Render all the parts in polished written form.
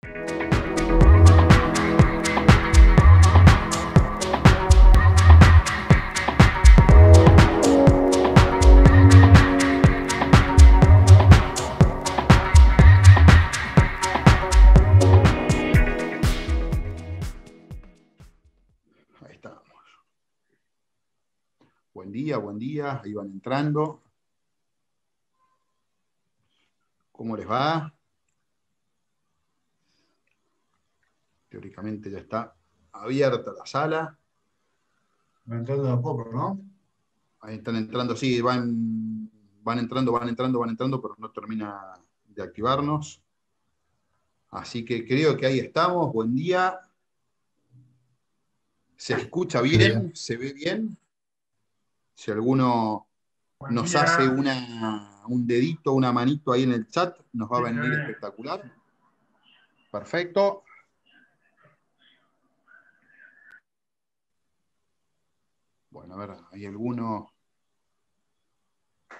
Ahí estamos. Buen día, ahí van entrando. ¿Cómo les va? Teóricamente ya está abierta la sala. Va entrando de a poco, ¿no? Ahí están entrando, sí, van entrando, pero no termina de activarnos. Así que creo que ahí estamos. Buen día. ¿Se escucha bien? ¿Se ve bien? Si alguno Buen nos día. hace un dedito, una manito ahí en el chat, nos va a venir espectacular. Perfecto. Bueno, a ver, hay alguno.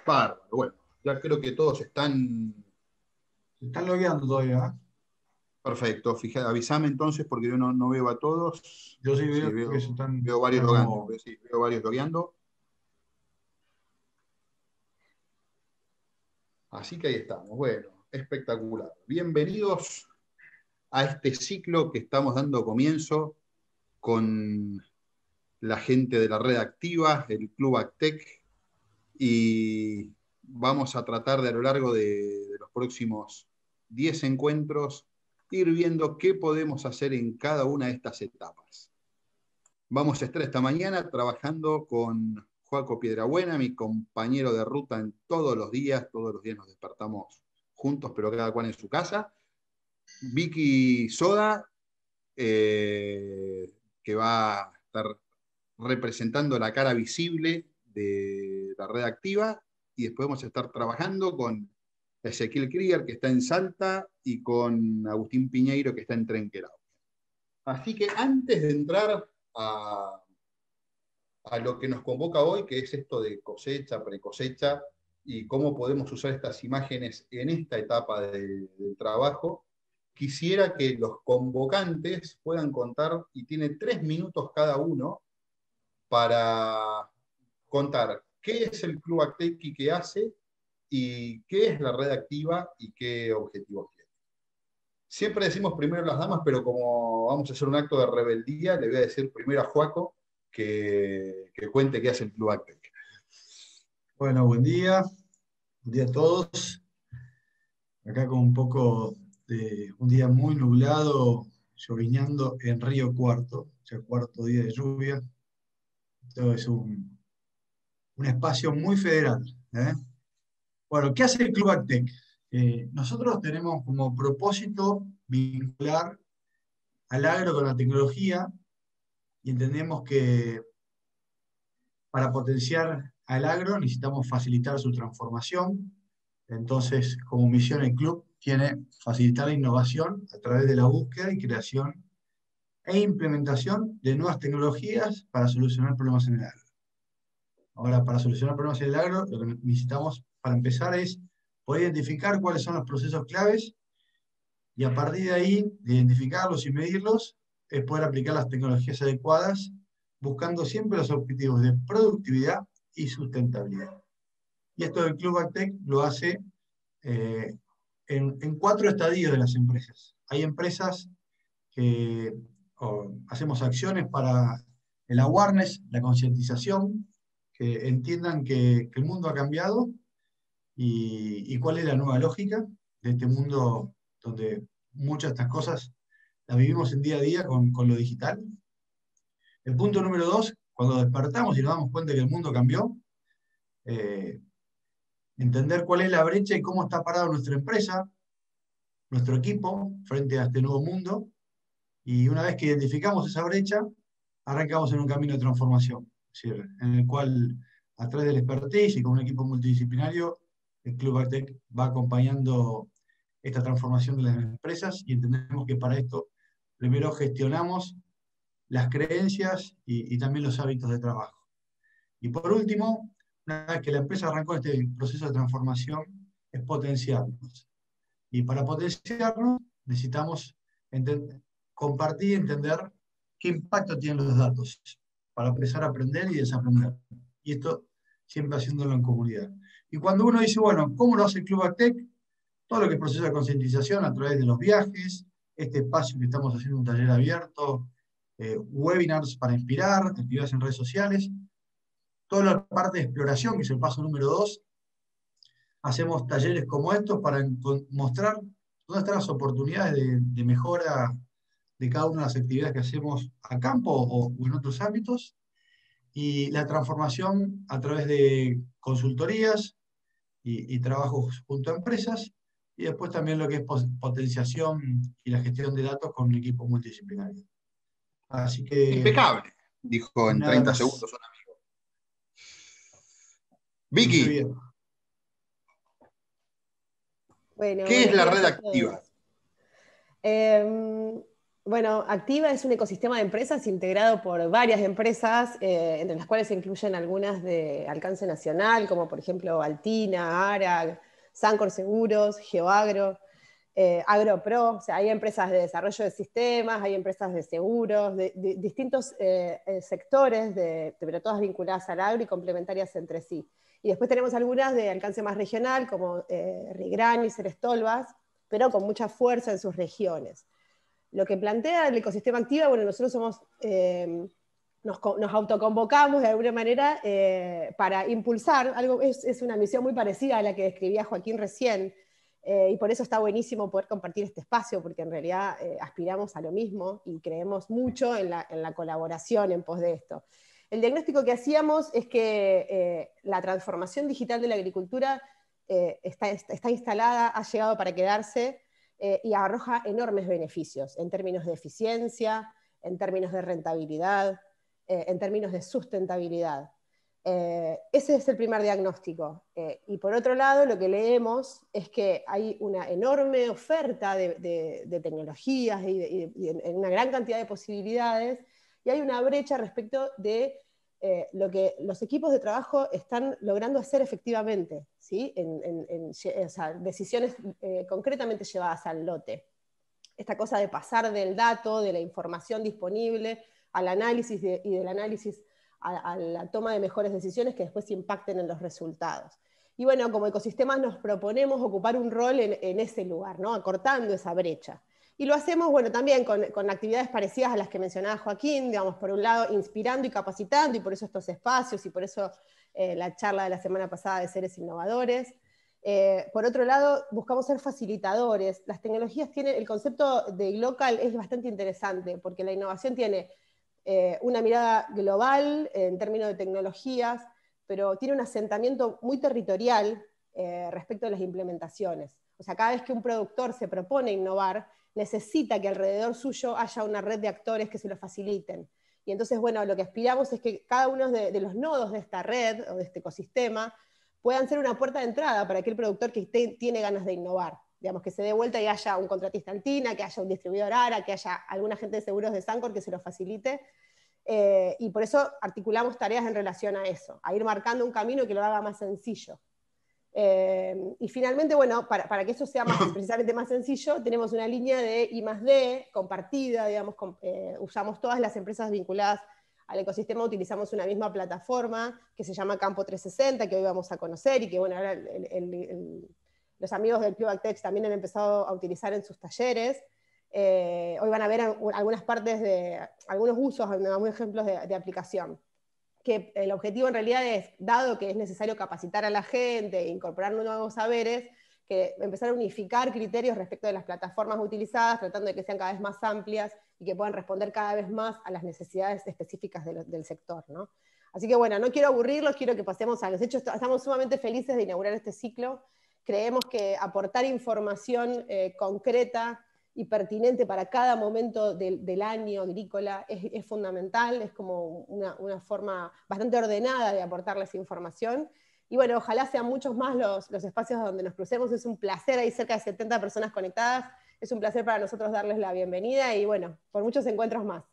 Bárbaro. Bueno, ya creo que todos están. Se están logueando todavía, ¿eh? Perfecto. Fíjate, avísame entonces porque yo no veo a todos. Yo sí Sí, veo que se están. veo varios Está logueando. como. Sí, veo varios logueando. Así que ahí estamos. Bueno, espectacular. Bienvenidos a este ciclo que estamos dando comienzo con la gente de la red activa, el Club Actec, y vamos a tratar de a lo largo de los próximos 10 encuentros ir viendo qué podemos hacer en cada una de estas etapas. Vamos a estar esta mañana trabajando con Joaco Piedrabuena, mi compañero de ruta en todos los días nos despertamos juntos, pero cada cual en su casa. Vicky Soda, que va a estar representando la cara visible de la red activa, y después vamos a estar trabajando con Ezequiel Krieger, que está en Salta, y con Agustín Piñeiro, que está en Trenquelao. Así que antes de entrar a lo que nos convoca hoy, que es esto de cosecha, precosecha, y cómo podemos usar estas imágenes en esta etapa del trabajo, quisiera que los convocantes puedan contar, y tiene 3 minutos cada uno, para contar qué es el Club Actec y qué hace, y qué es la red activa y qué objetivos tiene. Siempre decimos primero las damas, pero como vamos a hacer un acto de rebeldía, le voy a decir primero a Joaco que cuente qué hace el Club Actec. Bueno, buen día. Buen día a todos. Acá con un poco de un día muy nublado, lloviznando en Río Cuarto, o sea, cuarto día de lluvia. Esto es un espacio muy federal, ¿eh? Bueno, ¿qué hace el Club Actec? Nosotros tenemos como propósito vincular al agro con la tecnología y entendemos que para potenciar al agro necesitamos facilitar su transformación. Entonces, como misión el club tiene facilitar la innovación a través de la búsqueda y creación e implementación de nuevas tecnologías para solucionar problemas en el agro. Ahora, para solucionar problemas en el agro, lo que necesitamos para empezar es poder identificar cuáles son los procesos claves y a partir de ahí, de identificarlos y medirlos, es poder aplicar las tecnologías adecuadas, buscando siempre los objetivos de productividad y sustentabilidad. Y esto del Club Actec lo hace en 4 estadios de las empresas. Hay empresas que hacemos acciones para el awareness, la concientización, que entiendan que el mundo ha cambiado y cuál es la nueva lógica de este mundo donde muchas de estas cosas las vivimos en día a día con lo digital. El punto número 2, cuando despertamos y nos damos cuenta que el mundo cambió, entender cuál es la brecha y cómo está parada nuestra empresa, nuestro equipo, frente a este nuevo mundo. Y una vez que identificamos esa brecha, arrancamos en un camino de transformación, es decir, en el cual, a través del expertise y con un equipo multidisciplinario, el Club Actec va acompañando esta transformación de las empresas y entendemos que para esto primero gestionamos las creencias y también los hábitos de trabajo. Y por último, una vez que la empresa arrancó este proceso de transformación, es potenciarnos. Y para potenciarnos necesitamos compartir y entender qué impacto tienen los datos para empezar a aprender y desaprender. Y esto siempre haciéndolo en comunidad. Y cuando uno dice, bueno, ¿cómo lo hace el Club Actec? Todo lo que es proceso de concientización a través de los viajes, este espacio que estamos haciendo un taller abierto, webinars para inspirar, actividades en redes sociales, toda la parte de exploración, que es el paso número 2, hacemos talleres como estos para mostrar dónde están las oportunidades de mejora de cada una de las actividades que hacemos a campo o en otros ámbitos, y la transformación a través de consultorías y trabajos junto a empresas, y después también lo que es potenciación y la gestión de datos con un equipo multidisciplinario. Así que Impecable, dijo en nada 30 más. segundos un amigo. Dice Vicky, bien. Bueno, ¿qué es buenos la días red a activa? todos. Bueno, Activa es un ecosistema de empresas integrado por varias empresas, entre las cuales se incluyen algunas de alcance nacional, como por ejemplo Altina, ARAG, Sancor Seguros, GeoAgro, AgroPro. O sea, hay empresas de desarrollo de sistemas, hay empresas de seguros, de distintos sectores, pero todas vinculadas al agro y complementarias entre sí. Y después tenemos algunas de alcance más regional, como Rigrán y Serestolvas, pero con mucha fuerza en sus regiones. Lo que plantea el ecosistema Activa, bueno, nosotros somos, nos autoconvocamos de alguna manera para impulsar algo, es una misión muy parecida a la que describía Joaquín recién, y por eso está buenísimo poder compartir este espacio, porque en realidad aspiramos a lo mismo y creemos mucho en la colaboración en pos de esto. El diagnóstico que hacíamos es que la transformación digital de la agricultura está instalada, ha llegado para quedarse, y arroja enormes beneficios en términos de eficiencia, en términos de rentabilidad, en términos de sustentabilidad. Ese es el primer diagnóstico. Y por otro lado, lo que leemos es que hay una enorme oferta de tecnologías y una gran cantidad de posibilidades, y hay una brecha respecto de lo que los equipos de trabajo están logrando hacer efectivamente, ¿sí? O sea, decisiones concretamente llevadas al lote. Esta cosa de pasar del dato, de la información disponible, al análisis y del análisis a la toma de mejores decisiones que después impacten en los resultados. Y bueno, como ecosistemas nos proponemos ocupar un rol en ese lugar, ¿no? Acortando esa brecha. Y lo hacemos, bueno, también con actividades parecidas a las que mencionaba Joaquín, digamos, por un lado, inspirando y capacitando, y por eso estos espacios, y por eso la charla de la semana pasada de Seres Innovadores. Por otro lado, buscamos ser facilitadores. Las tecnologías tienen, el concepto de local es bastante interesante, porque la innovación tiene una mirada global en términos de tecnologías, pero tiene un asentamiento muy territorial respecto a las implementaciones. O sea, cada vez que un productor se propone innovar, necesita que alrededor suyo haya una red de actores que se lo faciliten. Y entonces, bueno, lo que aspiramos es que cada uno de los nodos de esta red o de este ecosistema puedan ser una puerta de entrada para aquel productor que tiene ganas de innovar. Digamos, que se dé vuelta y haya un contratista Altina, que haya un distribuidor ARA, que haya alguna gente de seguros de Sancor que se lo facilite. Y por eso articulamos tareas en relación a eso, a ir marcando un camino que lo haga más sencillo. Y finalmente, bueno, para que eso sea precisamente más sencillo, tenemos una línea de I+D compartida, digamos, usamos todas las empresas vinculadas al ecosistema, utilizamos una misma plataforma que se llama Campo 360, que hoy vamos a conocer y que, bueno, ahora los amigos del Club Actec también han empezado a utilizar en sus talleres. Hoy van a ver algunas partes de algunos usos, algunos ejemplos de aplicación. Que el objetivo en realidad es, dado que es necesario capacitar a la gente, incorporar nuevos saberes, que empezar a unificar criterios respecto de las plataformas utilizadas, tratando de que sean cada vez más amplias y que puedan responder cada vez más a las necesidades específicas del sector, ¿no? Así que bueno, no quiero aburrirlos, quiero que pasemos a los hechos. Estamos sumamente felices de inaugurar este ciclo. Creemos que aportar información concreta y pertinente para cada momento del año agrícola es fundamental, es como una forma bastante ordenada de aportarles información. Y bueno, ojalá sean muchos más los espacios donde nos crucemos. Es un placer, hay cerca de 70 personas conectadas, es un placer para nosotros darles la bienvenida y bueno, por muchos encuentros más.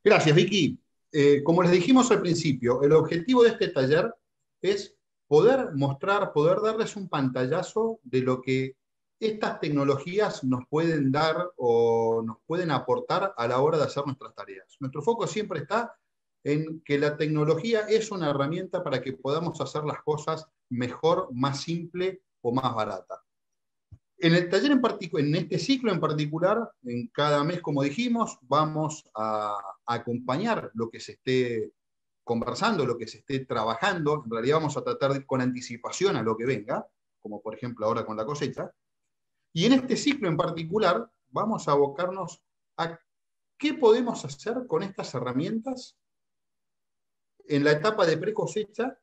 Gracias, Vicky. Como les dijimos al principio, el objetivo de este taller es poder mostrar, poder darles un pantallazo de lo que estas tecnologías nos pueden dar o nos pueden aportar a la hora de hacer nuestras tareas. Nuestro foco siempre está en que la tecnología es una herramienta para que podamos hacer las cosas mejor, más simple o más barata. En el taller en este ciclo en particular, en cada mes, como dijimos, vamos a acompañar lo que se esté conversando, lo que se esté trabajando. En realidad vamos a tratar de ir con anticipación a lo que venga, como por ejemplo ahora con la cosecha. Y en este ciclo en particular vamos a abocarnos a qué podemos hacer con estas herramientas en la etapa de pre-cosecha,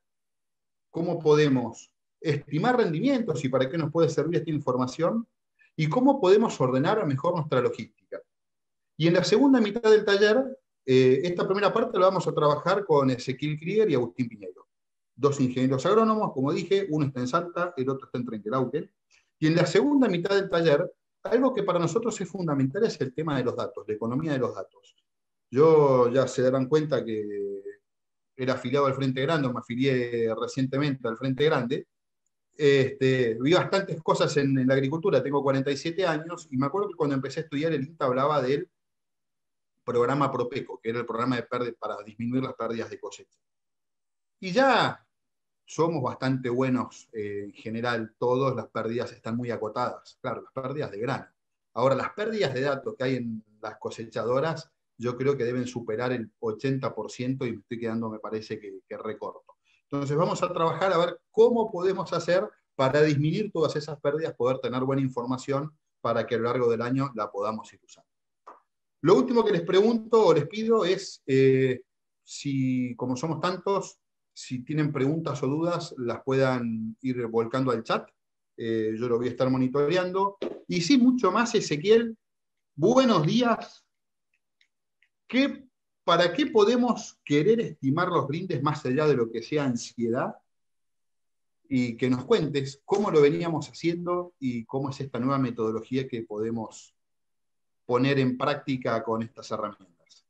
cómo podemos estimar rendimientos y para qué nos puede servir esta información, y cómo podemos ordenar mejor nuestra logística. Y en la segunda mitad del taller, esta primera parte la vamos a trabajar con Ezequiel Krieger y Agustín Piñeiro, dos ingenieros agrónomos, como dije, uno está en Salta, el otro está en Trenquelauquen. Y en la segunda mitad del taller, algo que para nosotros es fundamental es el tema de los datos, la economía de los datos. Yo ya se darán cuenta que era afiliado al Frente Grande, me afilié recientemente al Frente Grande. Vi bastantes cosas en la agricultura, tengo 47 años, y me acuerdo que cuando empecé a estudiar el INTA hablaba del programa Propeco, que era el programa para disminuir las pérdidas de cosecha. Y ya somos bastante buenos en general, todos, las pérdidas están muy acotadas, claro, las pérdidas de grano. Ahora, las pérdidas de datos que hay en las cosechadoras, yo creo que deben superar el 80% y me estoy quedando, me parece que recorto. Entonces vamos a trabajar a ver cómo podemos hacer para disminuir todas esas pérdidas, poder tener buena información para que a lo largo del año la podamos ir usando. Lo último que les pregunto o les pido es si, como somos tantos, si tienen preguntas o dudas, las puedan ir volcando al chat. Yo lo voy a estar monitoreando. Y sin mucho más, Ezequiel, buenos días. ¿Para qué podemos querer estimar los brindes más allá de lo que sea ansiedad? Y que nos cuentes cómo lo veníamos haciendo y cómo es esta nueva metodología que podemos poner en práctica con estas herramientas.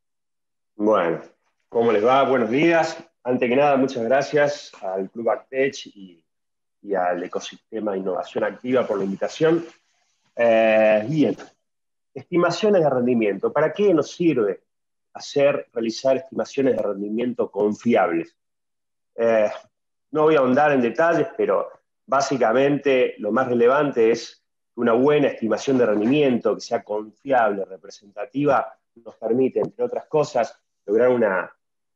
Bueno, ¿cómo les va? Buenos días. Antes que nada, muchas gracias al Club Artech y al Ecosistema Innovación Activa por la invitación. Bien, estimaciones de rendimiento. ¿Para qué nos sirve realizar estimaciones de rendimiento confiables? No voy a ahondar en detalles, pero básicamente lo más relevante es que una buena estimación de rendimiento, que sea confiable, representativa, nos permite, entre otras cosas, lograr una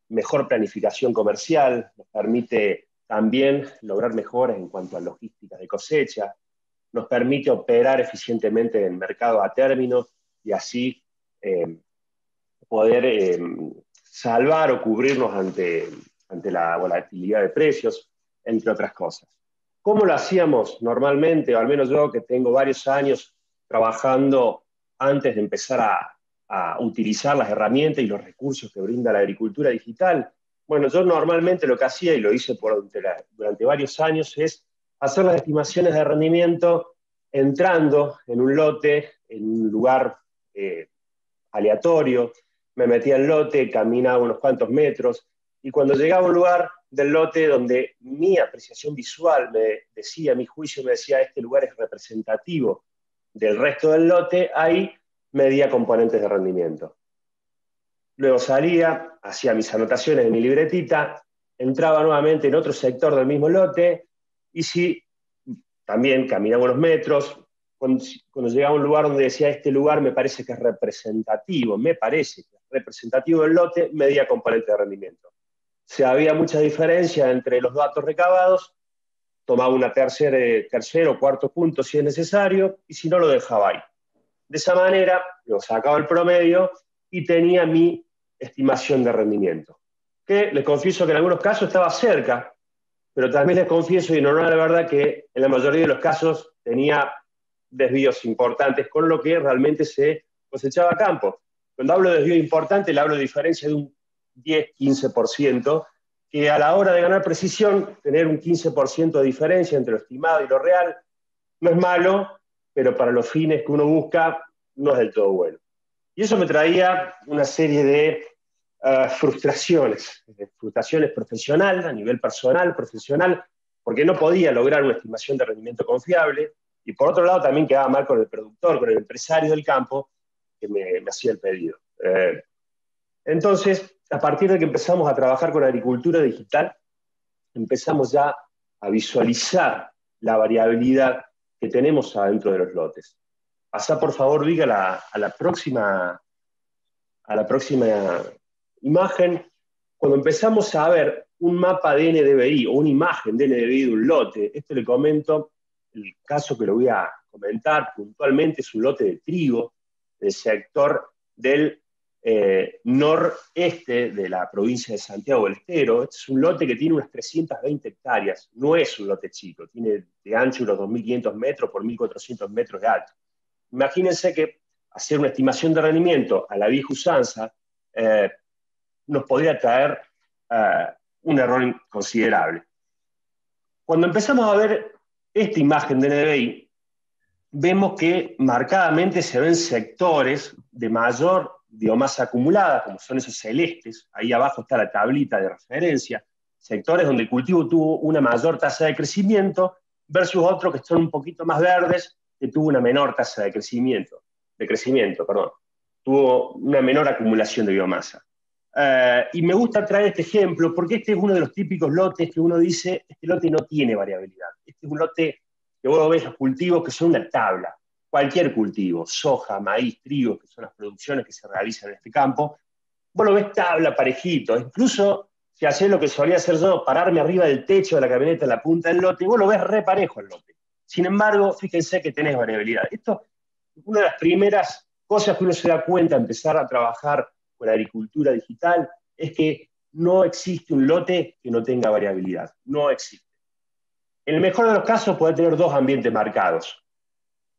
mejor planificación comercial, nos permite también lograr mejoras en cuanto a logísticas de cosecha, nos permite operar eficientemente en mercados a término y así poder salvar o cubrirnos ante la volatilidad de precios, entre otras cosas. ¿Cómo lo hacíamos normalmente? O al menos yo, que tengo varios años trabajando antes de empezar a utilizar las herramientas y los recursos que brinda la agricultura digital. Bueno, yo normalmente lo que hacía, y lo hice durante varios años, es hacer las estimaciones de rendimiento entrando en un lote, en un lugar aleatorio. Me metía en el lote, caminaba unos cuantos metros, y cuando llegaba a un lugar del lote donde mi apreciación visual mi juicio me decía, este lugar es representativo del resto del lote, ahí medía componentes de rendimiento. Luego salía, hacía mis anotaciones en mi libretita, entraba nuevamente en otro sector del mismo lote, y si también caminaba unos metros, cuando llegaba a un lugar donde decía, este lugar me parece que es representativo, del lote, medía componentes de rendimiento. Si había mucha diferencia entre los datos recabados, tomaba una tercer o cuarto punto si es necesario, y si no, lo dejaba ahí. De esa manera, yo sacaba el promedio y tenía mi estimación de rendimiento, que les confieso que en algunos casos estaba cerca, pero también les confieso, y en honor a la verdad, que en la mayoría de los casos tenía desvíos importantes, con lo que realmente se cosechaba a campo. Cuando hablo de desvío importante, le hablo de diferencia de un 10-15%, que a la hora de ganar precisión, tener un 15% de diferencia entre lo estimado y lo real, no es malo, pero para los fines que uno busca, no es del todo bueno. Y eso me traía una serie de frustraciones profesionales, a nivel personal, profesional, porque no podía lograr una estimación de rendimiento confiable, Y por otro lado también quedaba mal con el productor, con el empresario del campo, que me hacía el pedido. Entonces, a partir de que empezamos a trabajar con agricultura digital, empezamos ya a visualizar la variabilidad que tenemos adentro de los lotes. Pasá, por favor, Viga, a la próxima imagen. Cuando empezamos a ver un mapa de NDVI o una imagen de NDVI de un lote, esto le comento, el caso que lo voy a comentar puntualmente es un lote de trigo del sector del noreste de la provincia de Santiago del Estero. Este es un lote que tiene unas 320 hectáreas, no es un lote chico, tiene de ancho unos 2.500 metros por 1.400 metros de alto. Imagínense que hacer una estimación de rendimiento a la vieja usanza nos podría traer un error considerable. Cuando empezamos a ver esta imagen de NDVI, vemos que marcadamente se ven sectores de mayor biomasa acumulada, como son esos celestes, ahí abajo está la tablita de referencia, sectores donde el cultivo tuvo una mayor tasa de crecimiento, versus otros que son un poquito más verdes, que tuvo una menor tasa de crecimiento, tuvo una menor acumulación de biomasa. Y me gusta traer este ejemplo porque este es uno de los típicos lotes que uno dice, este lote no tiene variabilidad. Este es un lote que vos ves los cultivos que son una tabla. Cualquier cultivo, soja, maíz, trigo, que son las producciones que se realizan en este campo, vos lo ves tabla, parejito. Incluso si hacés lo que solía hacer yo, pararme arriba del techo de la camioneta en la punta del lote, vos lo ves re parejo el lote. Sin embargo, fíjense que tenés variabilidad. Esto es una de las primeras cosas que uno se da cuenta al empezar a trabajar con la agricultura digital, es que no existe un lote que no tenga variabilidad. No existe. En el mejor de los casos puede tener dos ambientes marcados.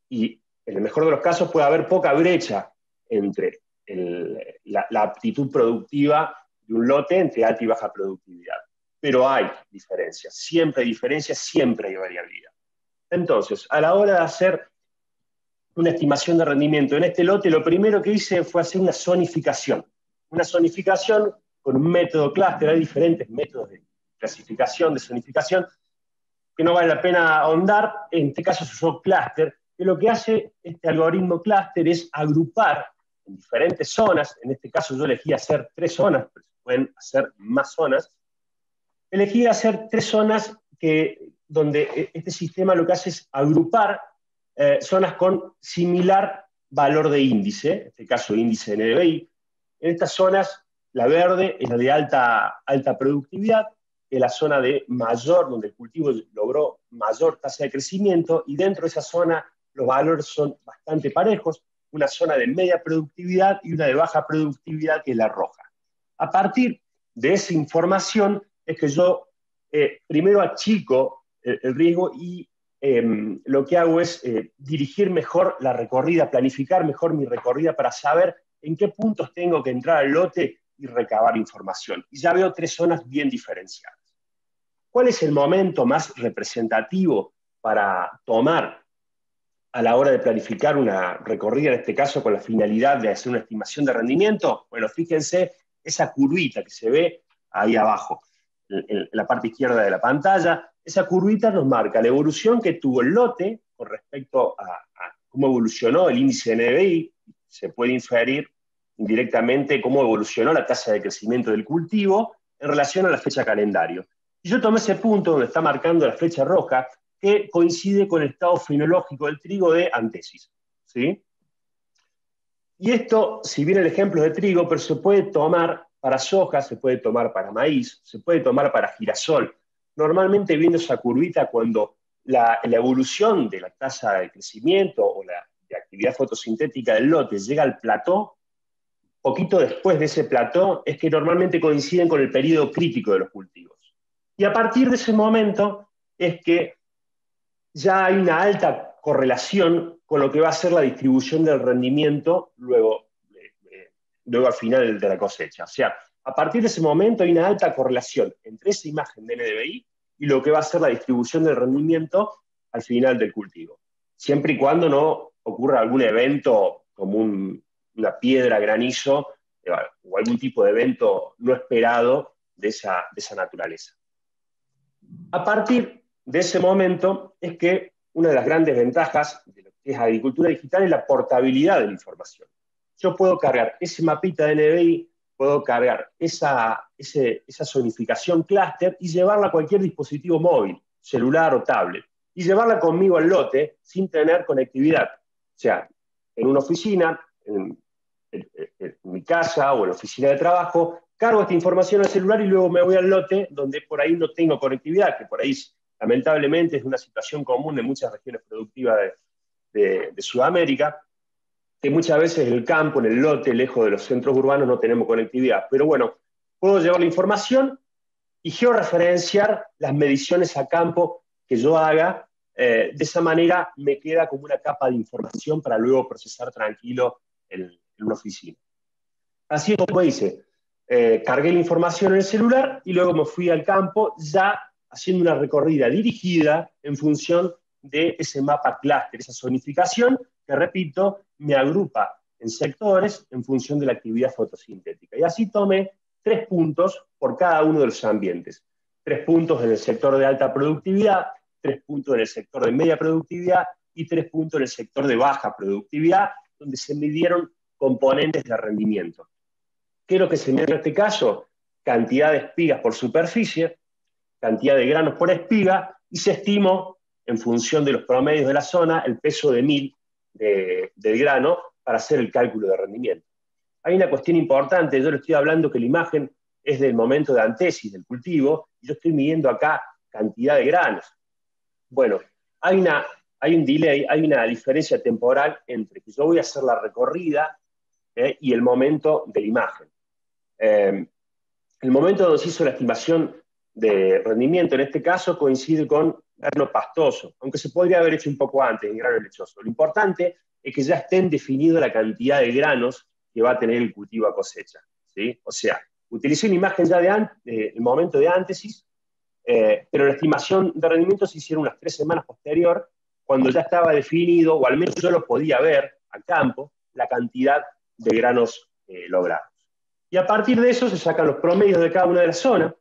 Y en el mejor de los casos puede haber poca brecha entre la aptitud productiva de un lote entre alta y baja productividad. Pero hay diferencias, siempre hay diferencias, siempre hay variabilidad. Entonces, a la hora de hacer una estimación de rendimiento en este lote, lo primero que hice fue hacer una zonificación. Una zonificación con un método clúster. Hay diferentes métodos de clasificación, de zonificación, que no vale la pena ahondar. En este caso se usó clúster, que lo que hace este algoritmo clúster es agrupar en diferentes zonas. En este caso yo elegí hacer 3 zonas, pero se pueden hacer más zonas. Elegí hacer 3 zonas donde este sistema lo que hace es agrupar zonas con similar valor de índice, en este caso índice de NDVI. En estas zonas, la verde es la de alta productividad, es la zona de mayor, donde el cultivo logró mayor tasa de crecimiento, y dentro de esa zona los valores son bastante parejos, una zona de media productividad y una de baja productividad, que es la roja. A partir de esa información es que yo primero achico el riesgo y lo que hago es dirigir mejor la recorrida, planificar mejor mi recorrida para saber en qué puntos tengo que entrar al lote y recabar información. Y ya veo 3 zonas bien diferenciadas. ¿Cuál es el momento más representativo para tomar a la hora de planificar una recorrida, en este caso con la finalidad de hacer una estimación de rendimiento? Bueno, fíjense esa curvita que se ve ahí abajo, en la parte izquierda de la pantalla. Esa curvita nos marca la evolución que tuvo el lote con respecto a cómo evolucionó el índice de NDVI. Se puede inferir indirectamente cómo evolucionó la tasa de crecimiento del cultivo en relación a la fecha calendario. Y yo tomé ese punto donde está marcando la flecha roja, que coincide con el estado fenológico del trigo de antesis, ¿sí? Y esto, si bien el ejemplo es de trigo, pero se puede tomar para soja, se puede tomar para maíz, se puede tomar para girasol. Normalmente, viendo esa curvita, cuando la evolución de la tasa de crecimiento o de actividad fotosintética del lote llega al plató, poquito después de ese plató es que normalmente coinciden con el periodo crítico de los cultivos. Y a partir de ese momento es que ya hay una alta correlación con lo que va a ser la distribución del rendimiento luego al final de la cosecha. O sea, a partir de ese momento hay una alta correlación entre esa imagen de NDVI y lo que va a ser la distribución del rendimiento al final del cultivo. Siempre y cuando no ocurra algún evento como una piedra, granizo, o algún tipo de evento no esperado de esa naturaleza. A partir de ese momento es que una de las grandes ventajas de lo que es agricultura digital es la portabilidad de la información. Yo puedo cargar ese mapita de NDVI, puedo cargar esa zonificación clúster y llevarla a cualquier dispositivo móvil, celular o tablet, y llevarla conmigo al lote sin tener conectividad. O sea, en una oficina, en mi casa o en la oficina de trabajo, cargo esta información al celular y luego me voy al lote donde por ahí no tengo conectividad, que por ahí lamentablemente es una situación común en muchas regiones productivas de Sudamérica, que muchas veces en el campo, en el lote, lejos de los centros urbanos, no tenemos conectividad. Pero bueno, puedo llevar la información y georreferenciar las mediciones a campo que yo haga. De esa manera me queda como una capa de información para luego procesar tranquilo en una oficina. Así es como hice. Cargué la información en el celular y luego me fui al campo ya haciendo una recorrida dirigida en función de ese mapa clúster, esa zonificación que, repito, me agrupa en sectores en función de la actividad fotosintética. Y así tomé 3 puntos por cada uno de los ambientes. 3 puntos en el sector de alta productividad, 3 puntos en el sector de media productividad y 3 puntos en el sector de baja productividad, donde se midieron componentes de rendimiento. ¿Qué es lo que se mide en este caso? Cantidad de espigas por superficie, cantidad de granos por espiga, y se estimó, en función de los promedios de la zona, el peso de 1000 del grano para hacer el cálculo de rendimiento. Hay una cuestión importante, yo le estoy hablando que la imagen es del momento de antesis del cultivo, y yo estoy midiendo acá cantidad de granos. Bueno, hay un delay, hay una diferencia temporal entre que yo voy a hacer la recorrida y el momento de la imagen. El momento donde se hizo la estimación de rendimiento, en este caso, coincide con grano pastoso, aunque se podría haber hecho un poco antes, en grano lechoso. Lo importante es que ya estén definidos la cantidad de granos que va a tener el cultivo a cosecha, ¿sí? O sea, utilicé una imagen ya el momento de antesis, pero la estimación de rendimiento se hicieron unas 3 semanas posterior, cuando ya estaba definido, o al menos yo lo podía ver a campo, la cantidad de granos logrados. Y a partir de eso se sacan los promedios de cada una de las zonas.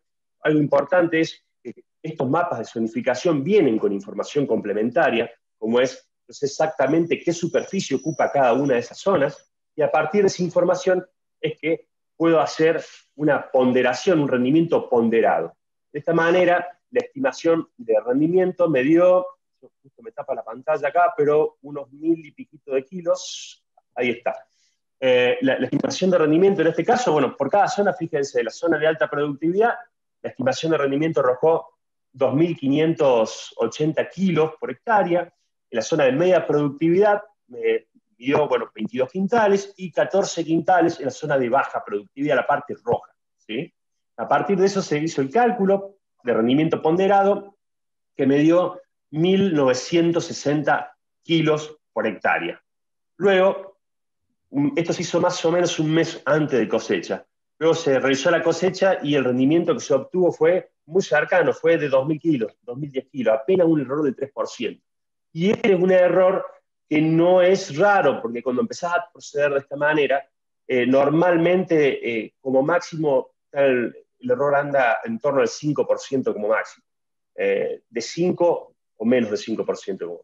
Algo importante es que estos mapas de zonificación vienen con información complementaria, como es exactamente qué superficie ocupa cada una de esas zonas, y a partir de esa información es que puedo hacer una ponderación, un rendimiento ponderado. De esta manera, la estimación de rendimiento me dio, justo me tapa la pantalla acá, pero unos 1000 y piquito de kilos, ahí está. La estimación de rendimiento en este caso, bueno, por cada zona, fíjense, la zona de alta productividad, la estimación de rendimiento arrojó 2.580 kilos por hectárea. En la zona de media productividad me dio, bueno, 22 quintales y 14 quintales en la zona de baja productividad, la parte roja, ¿sí? A partir de eso se hizo el cálculo de rendimiento ponderado que me dio 1.960 kilos por hectárea. Luego, esto se hizo más o menos un mes antes de cosecha. Luego se realizó la cosecha y el rendimiento que se obtuvo fue muy cercano, fue de 2.000 kilos, 2.010 kilos, apenas un error del 3%. Y este es un error que no es raro, porque cuando empezás a proceder de esta manera, normalmente como máximo el error anda en torno al 5% como máximo. De 5 o menos de 5% como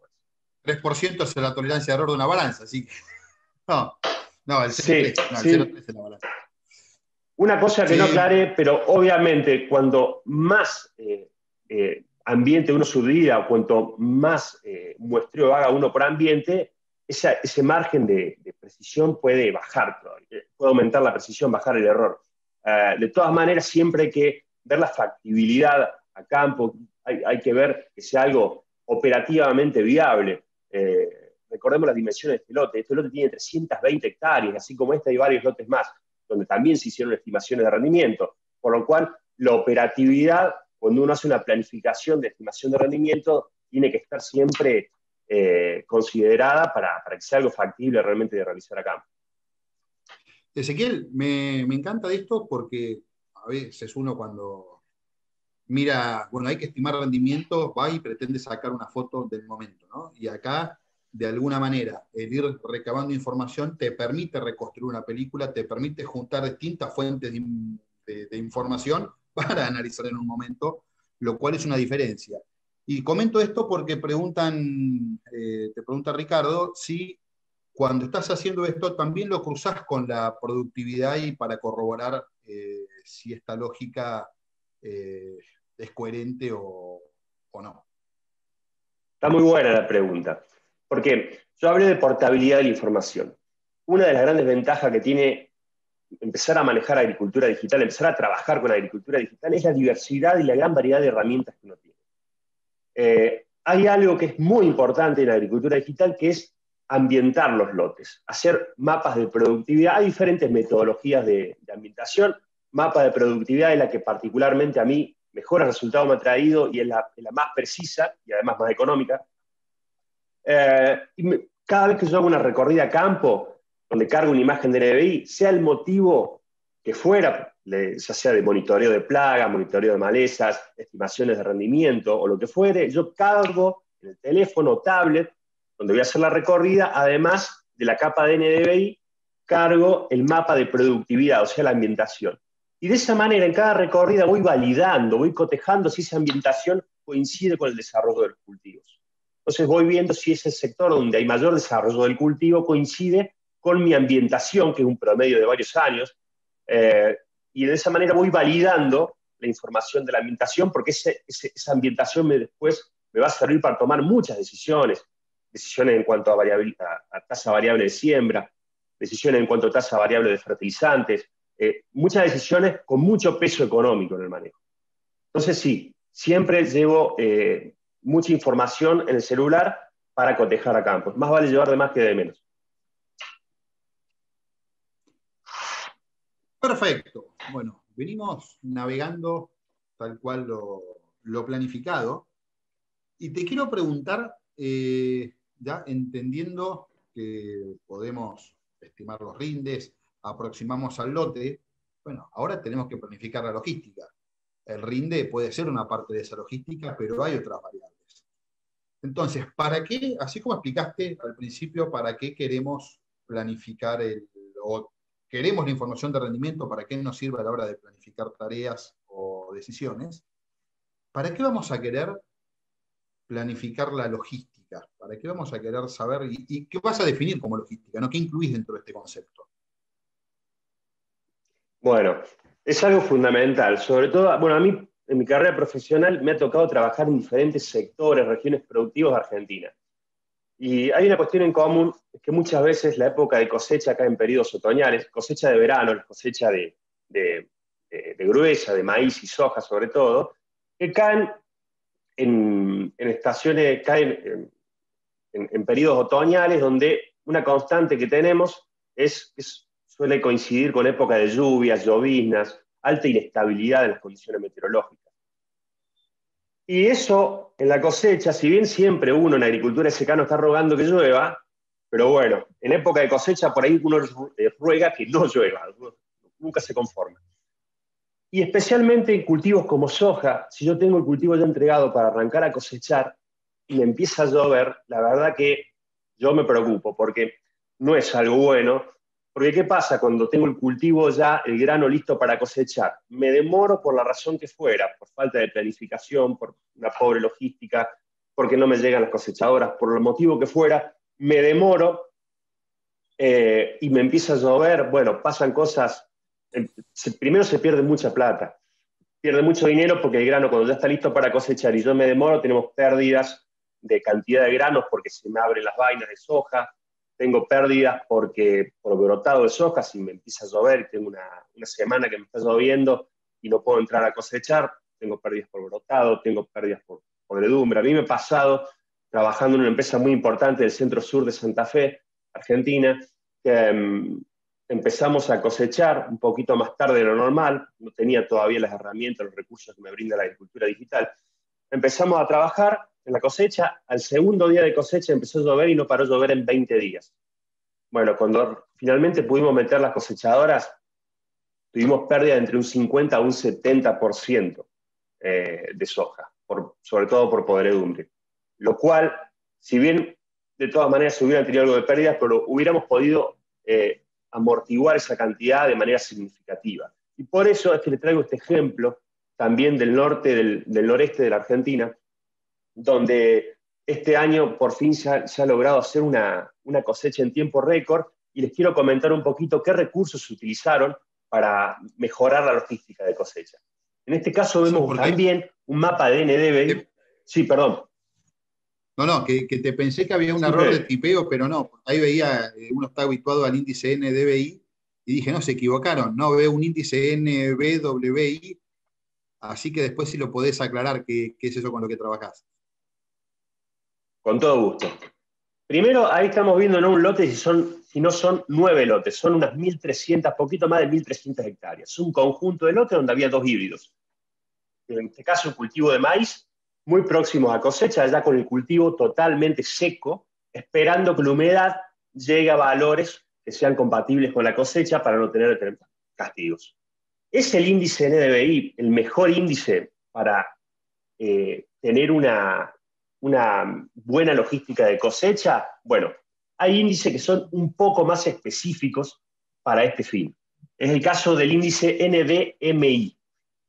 máximo. 3% es la tolerancia de error de una balanza, así que... No, el 0,3 sí, no, sí. 0,3 es la balanza. Una cosa que no aclaré, pero obviamente cuando más ambiente uno subdivida, o cuanto más muestreo haga uno por ambiente, ese margen de precisión puede bajar, puede aumentar la precisión, bajar el error. De todas maneras, siempre hay que ver la factibilidad a campo, hay que ver que sea algo operativamente viable. Recordemos las dimensiones de este lote tiene 320 hectáreas, así como hay varios lotes más, donde también se hicieron estimaciones de rendimiento, por lo cual la operatividad, cuando uno hace una planificación de estimación de rendimiento, tiene que estar siempre considerada para que sea algo factible realmente de realizar a campo. Ezequiel, me encanta de esto porque a veces uno cuando mira, bueno, hay que estimar rendimiento, va y pretende sacar una foto del momento, ¿no? Y acá, de alguna manera, el ir recabando información te permite reconstruir una película, te permite juntar distintas fuentes de información para analizar en un momento, lo cual es una diferencia. Y comento esto porque te pregunta Ricardo, si cuando estás haciendo esto también lo cruzás con la productividad y para corroborar si esta lógica es coherente o no. Está muy buena la pregunta, porque yo hablé de portabilidad de la información. Una de las grandes ventajas que tiene empezar a manejar agricultura digital, empezar a trabajar con agricultura digital, es la diversidad y la gran variedad de herramientas que uno tiene. Hay algo que es muy importante en la agricultura digital, que es ambientar los lotes, hacer mapas de productividad. Hay diferentes metodologías de ambientación. Mapa de productividad es la que particularmente a mí mejores resultados me ha traído y es la más precisa y además más económica. Cada vez que yo hago una recorrida a campo, donde cargo una imagen de NDVI, sea el motivo que fuera, ya sea de monitoreo de plagas, monitoreo de malezas, estimaciones de rendimiento o lo que fuere, yo cargo en el teléfono o tablet, donde voy a hacer la recorrida, además de la capa de NDVI, cargo el mapa de productividad, o sea, la ambientación. Y de esa manera, en cada recorrida voy validando, voy cotejando si esa ambientación coincide con el desarrollo de los cultivos. Entonces voy viendo si ese sector donde hay mayor desarrollo del cultivo coincide con mi ambientación, que es un promedio de varios años, y de esa manera voy validando la información de la ambientación, porque esa ambientación después me va a servir para tomar muchas decisiones en cuanto a tasa variable de siembra, decisiones en cuanto a tasa variable de fertilizantes, muchas decisiones con mucho peso económico en el manejo. Entonces sí, siempre llevo mucha información en el celular para cotejar a campos. Más vale llevar de más que de menos. Perfecto. Bueno, venimos navegando tal cual lo planificado. Y te quiero preguntar, ya entendiendo que podemos estimar los rindes, aproximamos al lote, bueno, ahora tenemos que planificar la logística. El rinde puede ser una parte de esa logística, pero hay otras variables. Entonces, ¿para qué, así como explicaste al principio, para qué queremos planificar o queremos la información de rendimiento, para qué nos sirve a la hora de planificar tareas o decisiones? ¿Para qué vamos a querer planificar la logística? ¿Para qué vamos a querer saber y qué vas a definir como logística, ¿no? ¿Qué incluís dentro de este concepto? Bueno, es algo fundamental. Sobre todo, bueno, a mí en mi carrera profesional me ha tocado trabajar en diferentes sectores, regiones productivas de Argentina. Y hay una cuestión en común, es que muchas veces la época de cosecha acá en periodos otoñales, cosecha de verano, la cosecha de gruesa, de maíz y soja sobre todo, que caen en estaciones, caen en periodos otoñales donde una constante que tenemos es que suele coincidir con época de lluvias, lloviznas, alta inestabilidad en las condiciones meteorológicas. Y eso en la cosecha, si bien siempre uno en agricultura secano está rogando que llueva, pero bueno, en época de cosecha por ahí uno ruega que no llueva, nunca se conforma. Y especialmente en cultivos como soja, si yo tengo el cultivo ya entregado para arrancar a cosechar y me empieza a llover, la verdad que yo me preocupo porque no es algo bueno. Porque ¿qué pasa cuando tengo el cultivo ya, el grano listo para cosechar? Me demoro por la razón que fuera, por falta de planificación, por una pobre logística, porque no me llegan las cosechadoras, por el motivo que fuera, me demoro y me empieza a llover. Bueno, pasan cosas. Primero se pierde mucha plata, pierde mucho dinero porque el grano cuando ya está listo para cosechar y yo me demoro, tenemos pérdidas de cantidad de granos porque se me abren las vainas de soja, tengo pérdidas por brotado de soja, si me empieza a llover, tengo una semana que me está lloviendo y no puedo entrar a cosechar, tengo pérdidas por brotado, tengo pérdidas por podredumbre. A mí me ha pasado, trabajando en una empresa muy importante del centro sur de Santa Fe, Argentina, que empezamos a cosechar un poquito más tarde de lo normal, no tenía todavía las herramientas, los recursos que me brinda la agricultura digital. Empezamos a trabajar en la cosecha, al segundo día de cosecha empezó a llover y no paró de llover en 20 días. Bueno, cuando finalmente pudimos meter las cosechadoras, tuvimos pérdida de entre un 50 a un 70% de soja, sobre todo por podredumbre. Lo cual, si bien de todas maneras se hubieran tenido algo de pérdidas, pero hubiéramos podido amortiguar esa cantidad de manera significativa. Y por eso es que le traigo este ejemplo también del norte, del noreste de la Argentina, donde este año por fin se ha logrado hacer una cosecha en tiempo récord, y les quiero comentar un poquito qué recursos se utilizaron para mejorar la logística de cosecha. En este caso vemos también un mapa de NDVI. Sí, perdón. No, que te pensé que había un error de tipeo, pero no. Ahí veía, uno está habituado al índice NDVI, y dije, no, se equivocaron, no, veo un índice NBWI, así que después si lo podés aclarar qué es eso con lo que trabajás. Con todo gusto. Primero, ahí estamos viendo no un lote, si no son 9 lotes, son unas 1.300, poquito más de 1.300 hectáreas. Es un conjunto de lotes donde había 2 híbridos. En este caso, un cultivo de maíz, muy próximos a cosecha, ya con el cultivo totalmente seco, esperando que la humedad llegue a valores que sean compatibles con la cosecha para no tener castigos. ¿Es el índice NDVI el mejor índice para tener una buena logística de cosecha? Bueno, hay índices que son un poco más específicos para este fin. Es el caso del índice NDMI.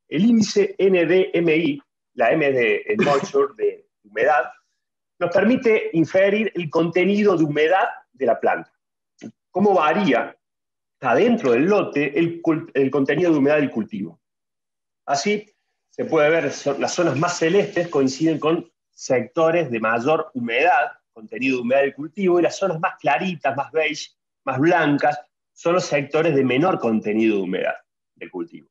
El índice NDMI, la M de moisture, de humedad, nos permite inferir el contenido de humedad de la planta. ¿Cómo varía adentro del lote el contenido de humedad del cultivo? Así se puede ver, las zonas más celestes coinciden con sectores de mayor humedad, contenido de humedad del cultivo, y las zonas más claritas, más beige, más blancas, son los sectores de menor contenido de humedad del cultivo.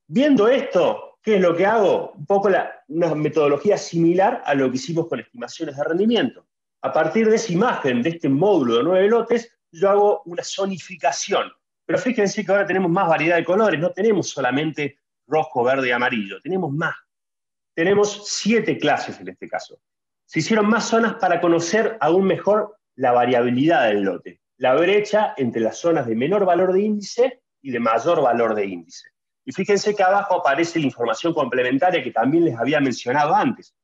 Viendo esto, ¿qué es lo que hago? Un poco una metodología similar a lo que hicimos con estimaciones de rendimiento. A partir de esa imagen, de este módulo de 9 lotes, yo hago una zonificación. Pero fíjense que ahora tenemos más variedad de colores, no tenemos solamente rojo, verde y amarillo, tenemos más. Tenemos 7 clases en este caso. Se hicieron más zonas para conocer aún mejor la variabilidad del lote, la brecha entre las zonas de menor valor de índice y de mayor valor de índice. Y fíjense que abajo aparece la información complementaria que también les había mencionado antes.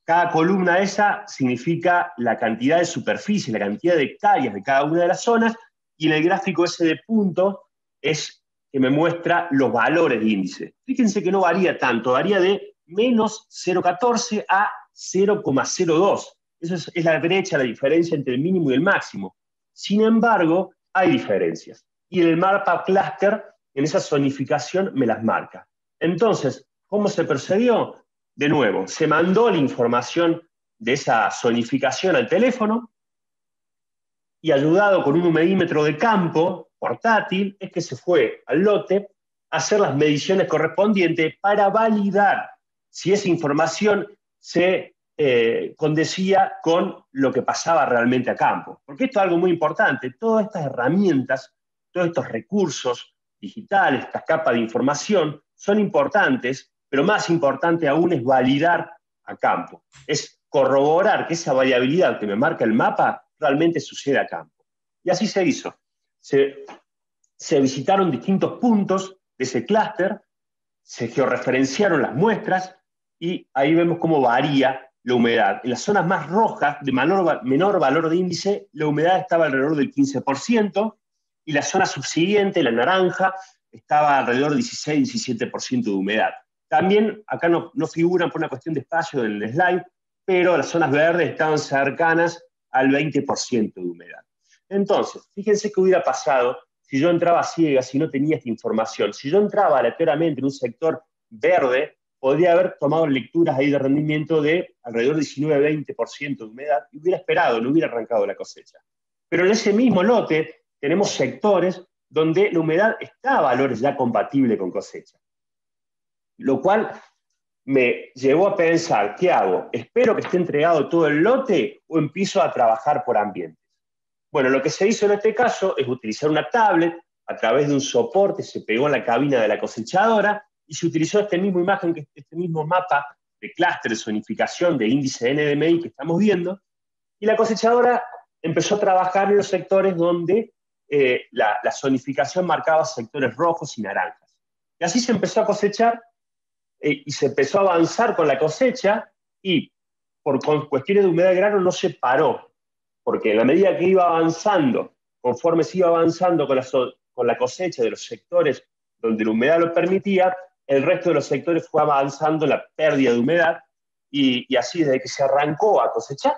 Cada columna esa significa la cantidad de superficie, la cantidad de hectáreas de cada una de las zonas, y en el gráfico ese de punto es que me muestra los valores de índice. Fíjense que no varía tanto, varía de menos 0,14 a 0,02. Esa es la brecha, la diferencia entre el mínimo y el máximo. Sin embargo, hay diferencias. Y en el mapa cluster, en esa zonificación, me las marca. Entonces, ¿cómo se procedió? De nuevo, se mandó la información de esa zonificación al teléfono, y ayudado con un humedímetro de campo portátil, es que se fue al lote a hacer las mediciones correspondientes para validar si esa información se condecía con lo que pasaba realmente a campo. Porque esto es algo muy importante. Todas estas herramientas, todos estos recursos digitales, estas capas de información, son importantes, pero más importante aún es validar a campo. Es corroborar que esa variabilidad que me marca el mapa realmente sucede a campo. Y así se hizo. Se visitaron distintos puntos de ese clúster, se georreferenciaron las muestras, y ahí vemos cómo varía la humedad. En las zonas más rojas, de menor valor de índice, la humedad estaba alrededor del 15%, y la zona subsiguiente, la naranja, estaba alrededor del 16-17% de humedad. También, acá no figuran por una cuestión de espacio en el slide, pero las zonas verdes estaban cercanas al 20% de humedad. Entonces, fíjense qué hubiera pasado si yo entraba a ciegas, si no tenía esta información. Si yo entraba aleatoriamente en un sector verde, podría haber tomado lecturas ahí de rendimiento de alrededor del 19-20% de humedad, y hubiera esperado, no hubiera arrancado la cosecha. Pero en ese mismo lote tenemos sectores donde la humedad está a valores ya compatibles con cosecha. Lo cual me llevó a pensar, ¿qué hago? ¿Espero que esté entregado todo el lote o empiezo a trabajar por ambientes? Bueno, lo que se hizo en este caso es utilizar una tablet, a través de un soporte se pegó en la cabina de la cosechadora y se utilizó esta misma imagen, este mismo mapa de clúster de zonificación de índice NDMI que estamos viendo, y la cosechadora empezó a trabajar en los sectores donde la zonificación marcaba sectores rojos y naranjas. Y así se empezó a cosechar, y se empezó a avanzar con la cosecha, y por cuestiones de humedad de grano no se paró, porque en la medida que iba avanzando, conforme se iba avanzando con la cosecha de los sectores donde la humedad lo permitía, el resto de los sectores fue avanzando la pérdida de humedad, y así desde que se arrancó a cosechar,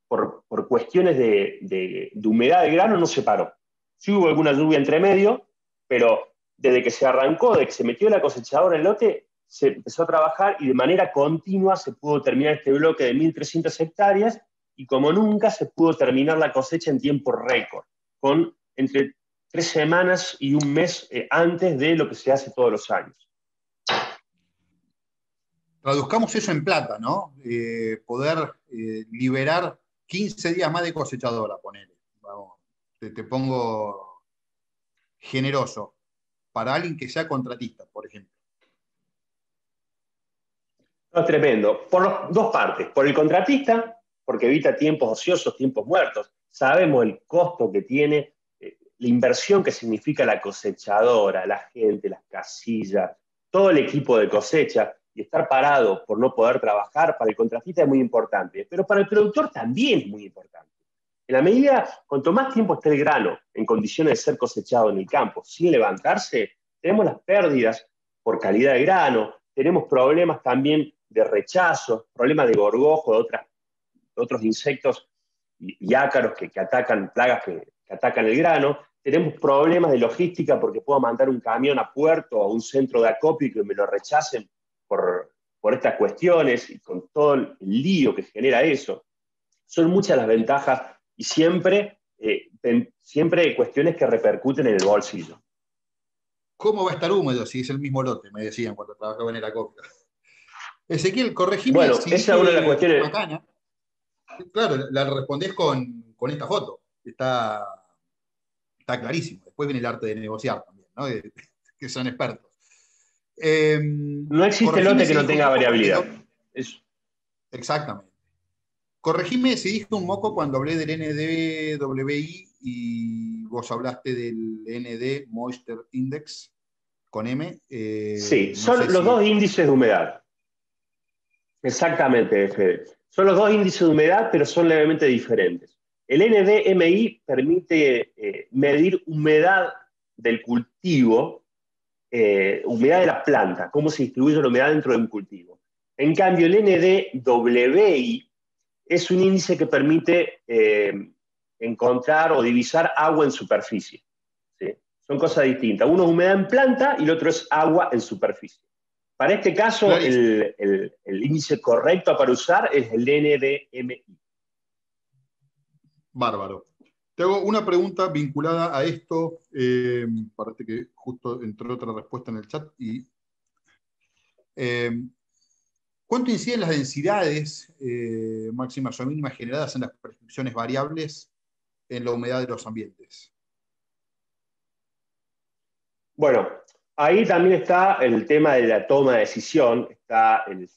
por cuestiones de humedad del grano no se paró. Sí hubo alguna lluvia entre medio, pero desde que se arrancó, desde que se metió la cosechadora en el lote, se empezó a trabajar y de manera continua se pudo terminar este bloque de 1.300 hectáreas y como nunca se pudo terminar la cosecha en tiempo récord, con entre 3 semanas y un mes antes de lo que se hace todos los años. Traduzcamos eso en plata, ¿no? Poder liberar 15 días más de cosechadora, ponele. Vamos, te pongo generoso. Para alguien que sea contratista, por ejemplo. No, es tremendo. Por dos partes. Por el contratista, porque evita tiempos ociosos, tiempos muertos. Sabemos el costo que tiene, la inversión que significa la cosechadora, la gente, las casillas, todo el equipo de cosecha, y estar parado por no poder trabajar, para el contratista es muy importante, pero para el productor también es muy importante. En la medida, cuanto más tiempo esté el grano en condiciones de ser cosechado en el campo sin levantarse, tenemos las pérdidas por calidad de grano, tenemos problemas también de rechazo, problemas de gorgojo, de otros insectos y ácaros que atacan, plagas que atacan el grano. Tenemos problemas de logística porque puedo mandar un camión a puerto o a un centro de acopio y que me lo rechacen por estas cuestiones y con todo el lío que genera eso. Son muchas las ventajas y siempre hay cuestiones que repercuten en el bolsillo. ¿Cómo va a estar húmedo si es el mismo lote? Me decían cuando trabajaba en el acopio. Ezequiel, corregime bueno, si esa es una de las cuestiones. macana. Claro, la respondés con esta foto. Está clarísimo. Después viene el arte de negociar también, ¿no? Que son expertos. No existe lote que no tenga variabilidad. Exactamente. Corregime si dije un moco cuando hablé del NDWI y vos hablaste del ND Moisture Index con M. Sí, son los dos índices de humedad. Exactamente, Fede. Son los dos índices de humedad, pero son levemente diferentes. El NDMI permite medir humedad del cultivo, humedad de la planta, cómo se distribuye la humedad dentro de un cultivo. En cambio, el NDWI es un índice que permite encontrar o divisar agua en superficie. ¿Sí? Son cosas distintas. Uno es humedad en planta y el otro es agua en superficie. Para este caso, el índice correcto para usar es el NDMI. Bárbaro. Te hago una pregunta vinculada a esto. Parece que justo entró otra respuesta en el chat. ¿Cuánto inciden las densidades máximas o mínimas generadas en las prescripciones variables en la humedad de los ambientes? Bueno, ahí también está el tema de la toma de decisión, está el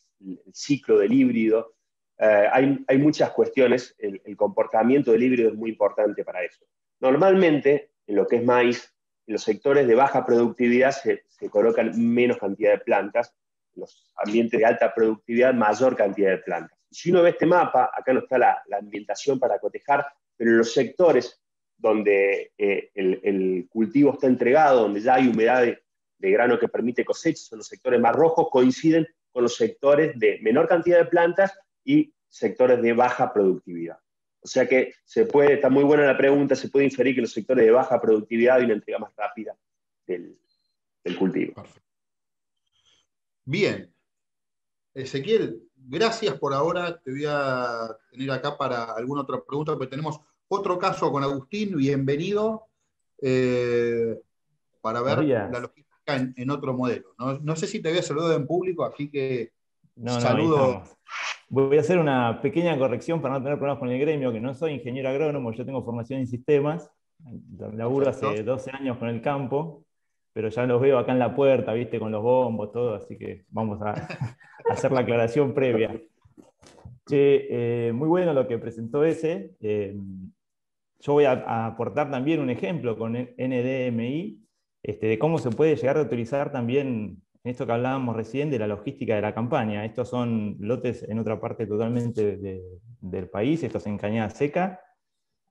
ciclo del híbrido. Hay muchas cuestiones, el comportamiento del híbrido es muy importante para eso. Normalmente, en lo que es maíz, en los sectores de baja productividad se colocan menos cantidad de plantas, en los ambientes de alta productividad mayor cantidad de plantas. Si uno ve este mapa, acá no está la ambientación para cotejar, pero en los sectores donde el cultivo está entregado, donde ya hay humedad de grano que permite cosecha, son los sectores más rojos, coinciden con los sectores de menor cantidad de plantas y sectores de baja productividad. O sea que está muy buena la pregunta, se puede inferir que en los sectores de baja productividad hay una entrega más rápida del cultivo. Perfecto. Bien. Ezequiel, gracias por ahora. Te voy a tener acá para alguna otra pregunta, porque tenemos otro caso con Agustín. Bienvenido. Para ver la logística en otro modelo. No sé si te había saludado en público, así que saludo. Voy a hacer una pequeña corrección para no tener problemas con el gremio, que no soy ingeniero agrónomo, yo tengo formación en sistemas, laburo hace 12 años con el campo, pero ya los veo acá en la puerta, ¿viste? Con los bombos, todo, así que vamos a hacer la aclaración previa. Muy bueno lo que presentó ese. Yo voy a aportar también un ejemplo con NDMI, de cómo se puede llegar a utilizar también en esto que hablábamos recién de la logística de la campaña. Estos son lotes en otra parte totalmente del país, estos en cañada seca.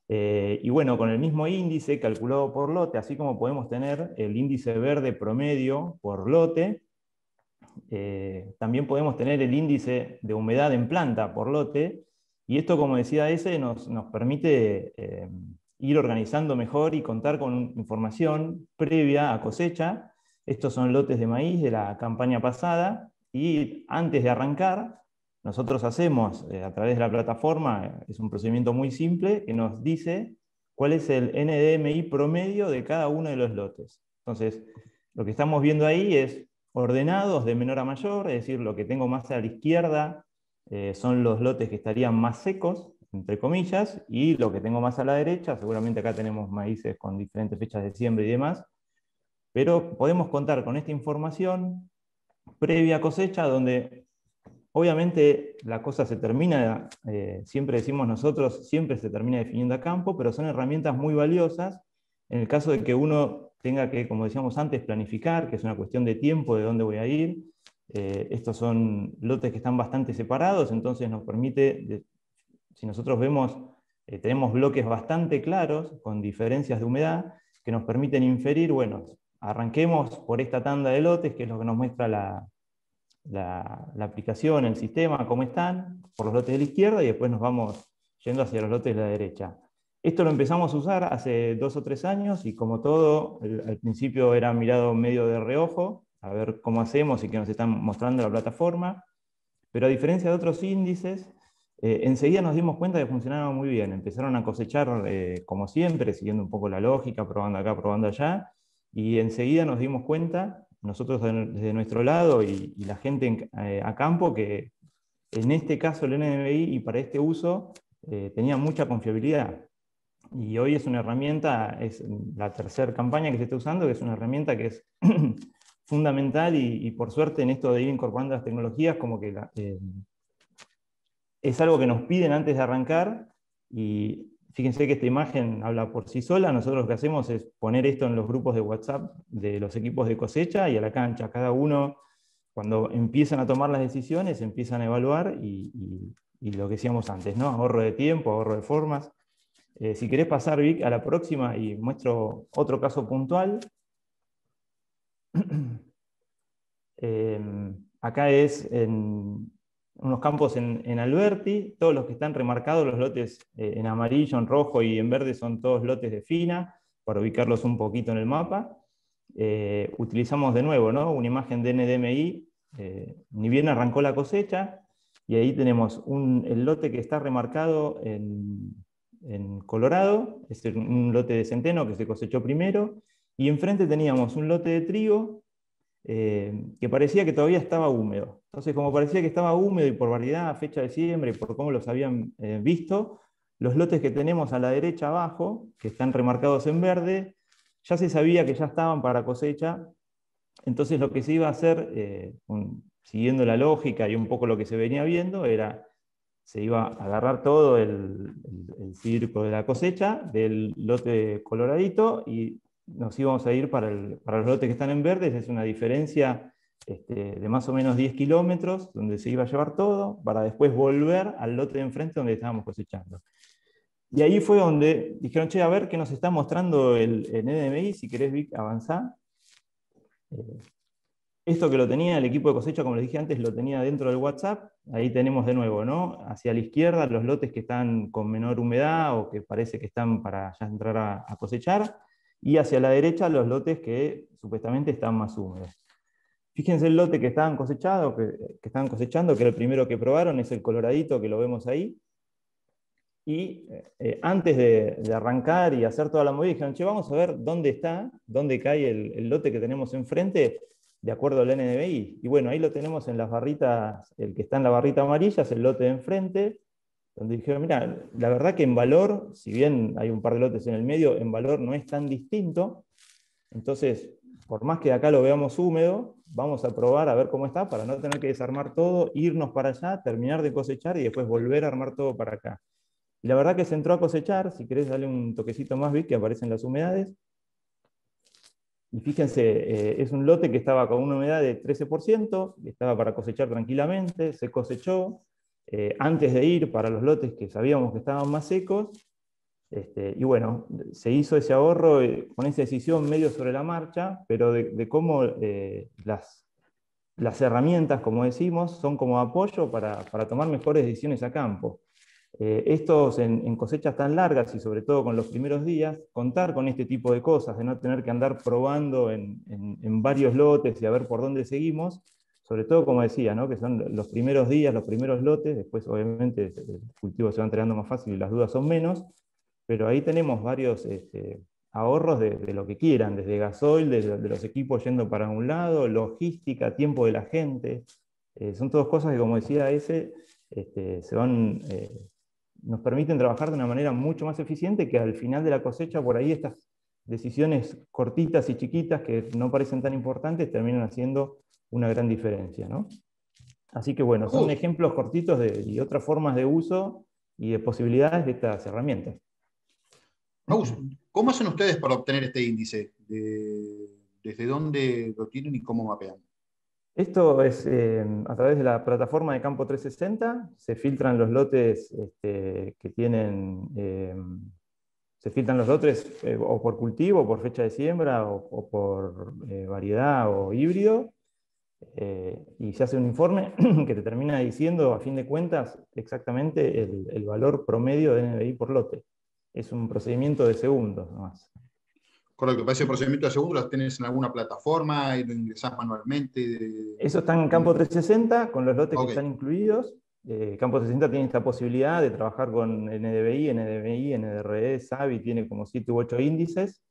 Y bueno, con el mismo índice calculado por lote, así como podemos tener el índice verde promedio por lote, también podemos tener el índice de humedad en planta por lote, y esto, como decía ese, nos permite ir organizando mejor y contar con información previa a cosecha. Estos son lotes de maíz de la campaña pasada, y antes de arrancar, nosotros hacemos, a través de la plataforma, es un procedimiento muy simple, que nos dice cuál es el NDMI promedio de cada uno de los lotes. Entonces, lo que estamos viendo ahí es ordenados de menor a mayor, es decir, lo que tengo más a la izquierda son los lotes que estarían más secos, entre comillas, y lo que tengo más a la derecha, seguramente acá tenemos maíces con diferentes fechas de siembra y demás, pero podemos contar con esta información previa a cosecha, donde obviamente la cosa se termina, siempre decimos nosotros, siempre se termina definiendo a campo, pero son herramientas muy valiosas en el caso de que uno tenga que, como decíamos antes, planificar, que es una cuestión de tiempo, de dónde voy a ir. Estos son lotes que están bastante separados, entonces nos permite, si nosotros vemos, tenemos bloques bastante claros, con diferencias de humedad, que nos permiten inferir, bueno, arranquemos por esta tanda de lotes, que es lo que nos muestra la aplicación, el sistema, cómo están, por los lotes de la izquierda, y después nos vamos yendo hacia los lotes de la derecha. Esto lo empezamos a usar hace 2 o 3 años, y como todo, al principio era mirado medio de reojo, a ver cómo hacemos y qué nos están mostrando la plataforma, pero a diferencia de otros índices, enseguida nos dimos cuenta que funcionaba muy bien. Empezaron a cosechar como siempre, siguiendo un poco la lógica, probando acá, probando allá, y enseguida nos dimos cuenta, nosotros desde nuestro lado y la gente a campo, que en este caso el NDMI y para este uso tenía mucha confiabilidad. Y hoy es una herramienta, es la tercera campaña que se está usando, que es una herramienta que es fundamental, y por suerte en esto de ir incorporando las tecnologías, como que es algo que nos piden antes de arrancar, y fíjense que esta imagen habla por sí sola. Nosotros lo que hacemos es poner esto en los grupos de WhatsApp de los equipos de cosecha y a la cancha. Cada uno, cuando empiezan a tomar las decisiones, empiezan a evaluar, y lo que decíamos antes, ¿no? Ahorro de tiempo, ahorro de formas. Si querés pasar, Vic, a la próxima y muestro otro caso puntual. Acá es en unos campos en Alberti, todos los que están remarcados, los lotes en amarillo, en rojo y en verde son todos lotes de fina, para ubicarlos un poquito en el mapa. Utilizamos de nuevo, ¿no?, una imagen de NDMI, ni bien arrancó la cosecha, y ahí tenemos el lote que está remarcado en colorado, es un lote de centeno que se cosechó primero, y enfrente teníamos un lote de trigo que parecía que todavía estaba húmedo. Entonces, como parecía que estaba húmedo, y por variedad, fecha de siembra y por cómo los habían visto, los lotes que tenemos a la derecha abajo, que están remarcados en verde, ya se sabía que ya estaban para cosecha. Entonces lo que se iba a hacer, siguiendo la lógica y un poco lo que se venía viendo, se iba a agarrar todo el circo de la cosecha del lote coloradito, y nos íbamos a ir para los lotes que están en verdes. Es una diferencia de más o menos 10 kilómetros, donde se iba a llevar todo, para después volver al lote de enfrente donde estábamos cosechando. Y ahí fue donde dijeron, che, a ver qué nos está mostrando el NDMI, si querés, Vic, avanzar. Esto que lo tenía el equipo de cosecha, como les dije antes, lo tenía dentro del WhatsApp. Ahí tenemos de nuevo, ¿no?, hacia la izquierda los lotes que están con menor humedad o que parece que están para ya entrar a cosechar, y hacia la derecha los lotes que supuestamente están más húmedos. Fíjense el lote que estaban cosechando, que era el primero que probaron, es el coloradito que lo vemos ahí. Y antes de arrancar y hacer toda la movida, dijeron, che, vamos a ver dónde cae el lote que tenemos enfrente, de acuerdo al NDMI. Y bueno, ahí lo tenemos en las barritas, el que está en la barrita amarilla es el lote de enfrente, donde dijeron, mira, la verdad que en valor, si bien hay un par de lotes en el medio, en valor no es tan distinto. Entonces, por más que acá lo veamos húmedo, vamos a probar a ver cómo está, para no tener que desarmar todo, irnos para allá, terminar de cosechar y después volver a armar todo para acá. Y la verdad que se entró a cosechar. Si querés darle un toquecito más, Vic, que aparecen las humedades. Y fíjense, es un lote que estaba con una humedad de 13%, estaba para cosechar tranquilamente, se cosechó antes de ir para los lotes que sabíamos que estaban más secos. Y bueno, se hizo ese ahorro con esa decisión medio sobre la marcha, pero de cómo las las herramientas, como decimos, son como apoyo para tomar mejores decisiones a campo. Estos en cosechas tan largas y sobre todo con los primeros días, contar con este tipo de cosas, de no tener que andar probando en varios lotes y a ver por dónde seguimos, sobre todo como decía, ¿no? Que son los primeros días, los primeros lotes, después obviamente el cultivo se va entregando más fácil y las dudas son menos, pero ahí tenemos varios ahorros de lo que quieran, desde gasoil, de los equipos yendo para un lado, logística, tiempo de la gente, son todas cosas que como decía se van... nos permiten trabajar de una manera mucho más eficiente que al final de la cosecha, por ahí estas decisiones cortitas y chiquitas que no parecen tan importantes terminan haciendo una gran diferencia, ¿no? Así que bueno, son ejemplos cortitos y otras formas de uso y de posibilidades de estas herramientas. Agus, ¿cómo hacen ustedes para obtener este índice? ¿Desde dónde lo tienen y cómo mapean? Esto es a través de la plataforma de Campo 360, se filtran los lotes que tienen, se filtran los lotes o por cultivo, o por fecha de siembra, o por variedad o híbrido, y se hace un informe que te termina diciendo, a fin de cuentas, exactamente el valor promedio de NDVI por lote. Es un procedimiento de segundos nomás. Correcto, para ese procedimiento de seguro, ¿las tenés en alguna plataforma y lo ingresás manualmente? Eso está en Campo 360, con los lotes que Ok. están incluidos. Campo 360 tiene esta posibilidad de trabajar con NDVI, NDMI, NDRE, SABI, tiene como 7 u 8 índices.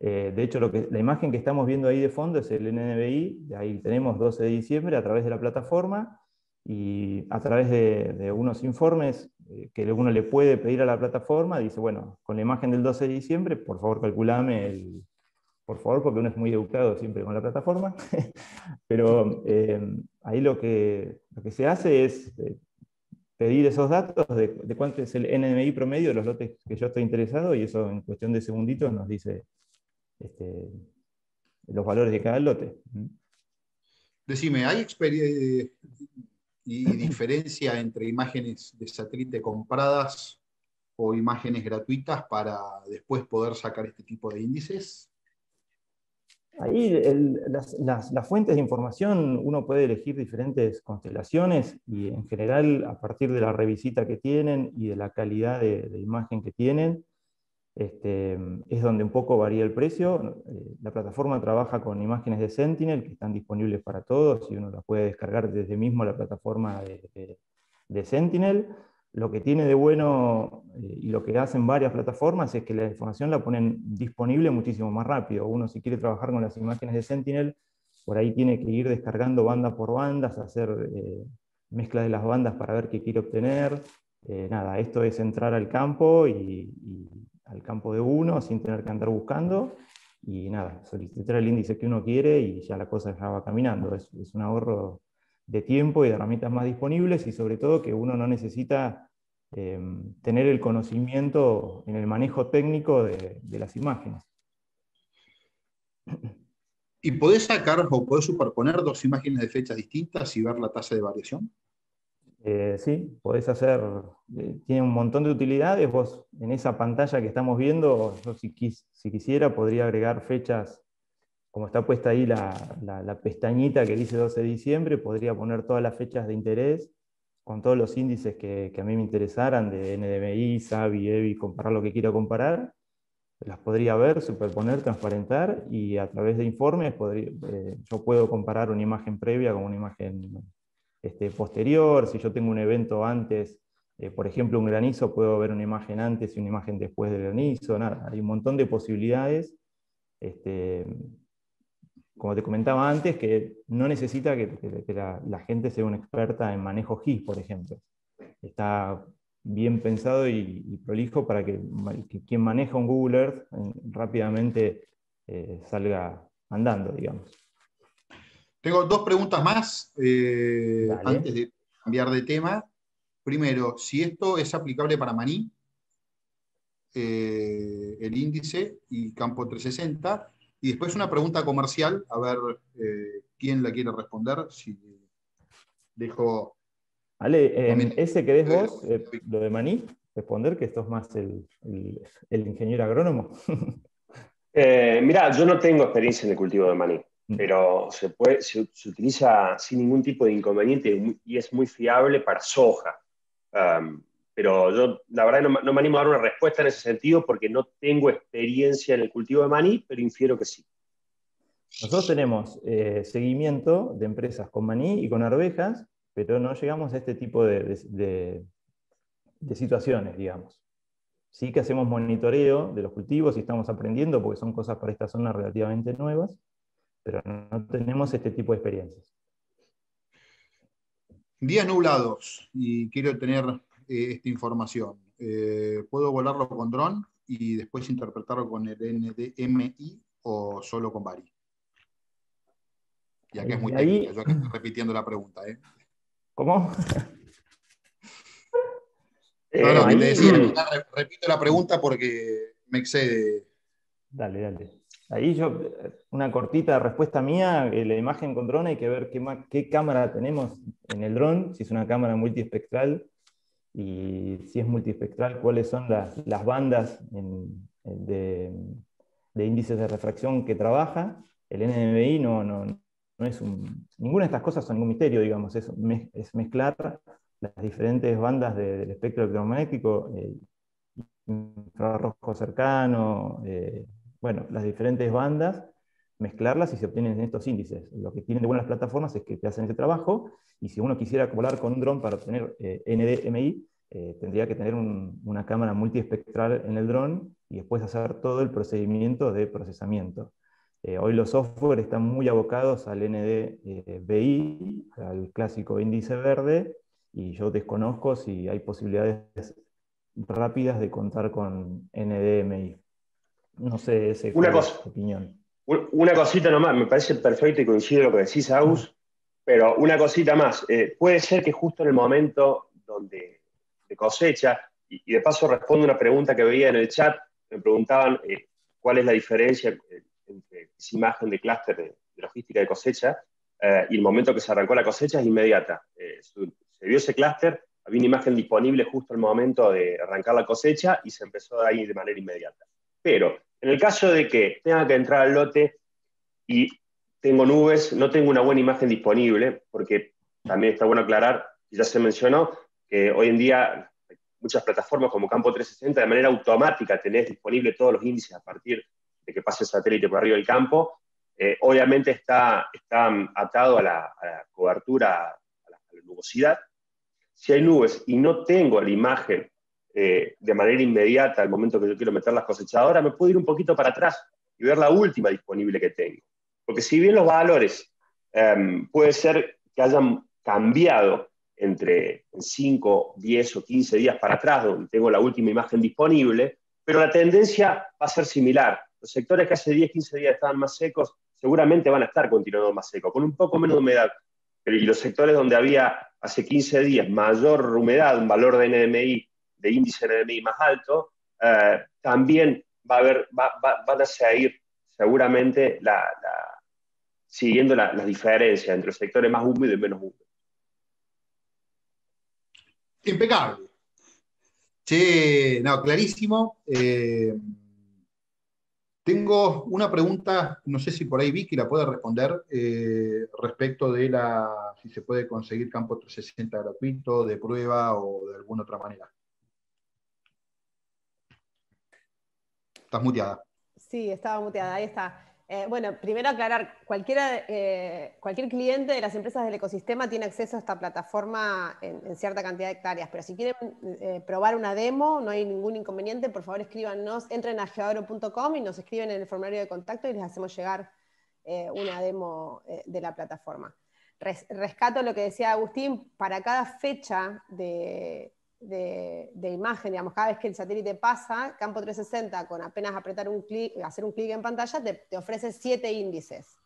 De hecho, la imagen que estamos viendo ahí de fondo es el NDVI, ahí tenemos 12 de diciembre a través de la plataforma, y a través de unos informes que uno le puede pedir a la plataforma, dice, bueno, con la imagen del 12 de diciembre, por favor calculame por favor, porque uno es muy educado siempre con la plataforma, pero ahí lo que se hace es pedir esos datos de cuánto es el NDMI promedio de los lotes que yo estoy interesado, y eso en cuestión de segunditos nos dice los valores de cada lote. Decime, ¿hay y diferencia entre imágenes de satélite compradas o imágenes gratuitas para después poder sacar este tipo de índices? Ahí las fuentes de información uno puede elegir diferentes constelaciones y en general a partir de la revisita que tienen y de la calidad de imagen que tienen, es donde un poco varía el precio. La plataforma trabaja con imágenes de Sentinel que están disponibles para todos y uno las puede descargar desde mismo la plataforma de Sentinel. Lo que tiene de bueno y lo que hacen varias plataformas es que la información la ponen disponible muchísimo más rápido. Uno, si quiere trabajar con las imágenes de Sentinel, por ahí tiene que ir descargando banda por banda, hacer mezcla de las bandas para ver qué quiere obtener. Nada, esto es entrar al campo y al campo de uno sin tener que andar buscando, y nada, solicitar el índice que uno quiere y ya la cosa ya va caminando. Es un ahorro de tiempo y de herramientas más disponibles, y sobre todo que uno no necesita tener el conocimiento en el manejo técnico de las imágenes. ¿Y podés sacar o podés superponer dos imágenes de fechas distintas y ver la tasa de variación? Sí, podés hacer, tiene un montón de utilidades. Vos en esa pantalla que estamos viendo, yo si quisiera podría agregar fechas, como está puesta ahí la pestañita que dice 12 de diciembre, podría poner todas las fechas de interés con todos los índices que a mí me interesaran, de NDMI, SABI, EBI, comparar lo que quiero comparar. Las podría ver, superponer, transparentar, y a través de informes yo puedo comparar una imagen previa con una imagen posterior. Si yo tengo un evento antes, por ejemplo un granizo, puedo ver una imagen antes y una imagen después del granizo. Nada, hay un montón de posibilidades. Como te comentaba antes, que no necesita que la gente sea una experta en manejo GIS, por ejemplo. Está bien pensado y prolijo para que quien maneja un Google Earth rápidamente salga andando, digamos. Tengo dos preguntas más Dale. antes de cambiar de tema. Primero, si esto es aplicable para maní, el índice y campo 360. Y después una pregunta comercial, a ver quién la quiere responder. Si dejo... Ale, ese que des vos, lo de maní, responder, que esto es más el ingeniero agrónomo. Mirá, yo no tengo experiencia en el cultivo de maní. pero se utiliza sin ningún tipo de inconveniente y es muy fiable para soja. Pero yo, la verdad, no me animo a dar una respuesta en ese sentido porque no tengo experiencia en el cultivo de maní, pero infiero que sí. Nosotros tenemos seguimiento de empresas con maní y con arvejas, pero no llegamos a este tipo de situaciones, digamos. Sí que hacemos monitoreo de los cultivos y estamos aprendiendo porque son cosas para esta zona relativamente nuevas, pero no tenemos este tipo de experiencias. Días nublados y quiero tener esta información. ¿Puedo volarlo con dron y después interpretarlo con el NDMI o solo con Bari? Y acá es muy técnica, yo acá estoy repitiendo la pregunta. ¿Cómo? No, que te decía, repito la pregunta porque me excede. Dale. Ahí una cortita respuesta mía, la imagen con dron hay que ver qué cámara tenemos en el dron, si es una cámara multiespectral, y si es multiespectral, cuáles son las bandas de índices de refracción que trabaja. El NDVI no es ninguna de estas cosas son ningún misterio, digamos, es mezclar las diferentes bandas del espectro electromagnético, infrarrojo cercano, bueno, las diferentes bandas, mezclarlas y se obtienen estos índices. Lo que tienen de buenas plataformas es que te hacen ese trabajo, y si uno quisiera volar con un dron para obtener NDMI, tendría que tener una cámara multiespectral en el dron y después hacer todo el procedimiento de procesamiento. Hoy los software están muy abocados al NDVI, al clásico índice verde, y yo desconozco si hay posibilidades rápidas de contar con NDMI. No sé cuál es tu opinión. Una cosita nomás, me parece perfecto y coincido con lo que decís, Agus, pero una cosita más. Puede ser que justo en el momento de cosecha, y de paso respondo una pregunta que veía en el chat, me preguntaban cuál es la diferencia entre esa imagen de clúster de logística de cosecha y el momento que se arrancó la cosecha es inmediata. Se vio ese clúster, había una imagen disponible justo al momento de arrancar la cosecha y se empezó ahí de manera inmediata. Pero en el caso de que tenga que entrar al lote y tengo nubes, no tengo una buena imagen disponible, porque también está bueno aclarar, ya se mencionó, que hoy en día muchas plataformas como Campo 360 de manera automática tenés disponible todos los índices a partir de que pase el satélite por arriba del campo. Obviamente está atado a la cobertura, a la nubosidad. Si hay nubes y no tengo la imagen de manera inmediata al momento que yo quiero meter las cosechadoras, me puedo ir un poquito para atrás y ver la última disponible que tengo. Porque si bien los valores puede ser que hayan cambiado entre 5, 10 o 15 días para atrás, donde tengo la última imagen disponible, pero la tendencia va a ser similar. Los sectores que hace 10, 15 días estaban más secos, seguramente van a estar continuando más secos, con un poco menos de humedad. Y los sectores donde había hace 15 días mayor humedad, un valor de NDMI, de índice NDMI más alto, también van a seguir seguramente siguiendo las diferencias entre los sectores más húmedos y menos húmedos. Impecable. Che, no, clarísimo. Tengo una pregunta, no sé si por ahí Vicky la puede responder, respecto de si se puede conseguir Campo 360 gratuito, de prueba o de alguna otra manera. Estás muteada. Sí, estaba muteada, ahí está. Bueno, primero aclarar, cualquier cliente de las empresas del ecosistema tiene acceso a esta plataforma en cierta cantidad de hectáreas, pero si quieren probar una demo, no hay ningún inconveniente, por favor escríbanos, entren a geoagro.com y nos escriben en el formulario de contacto y les hacemos llegar una demo de la plataforma. Rescato lo que decía Agustín, para cada fecha de imagen, digamos, cada vez que el satélite pasa, Campo 360, con apenas apretar un clic, hacer un clic en pantalla, te ofrece 7 índices.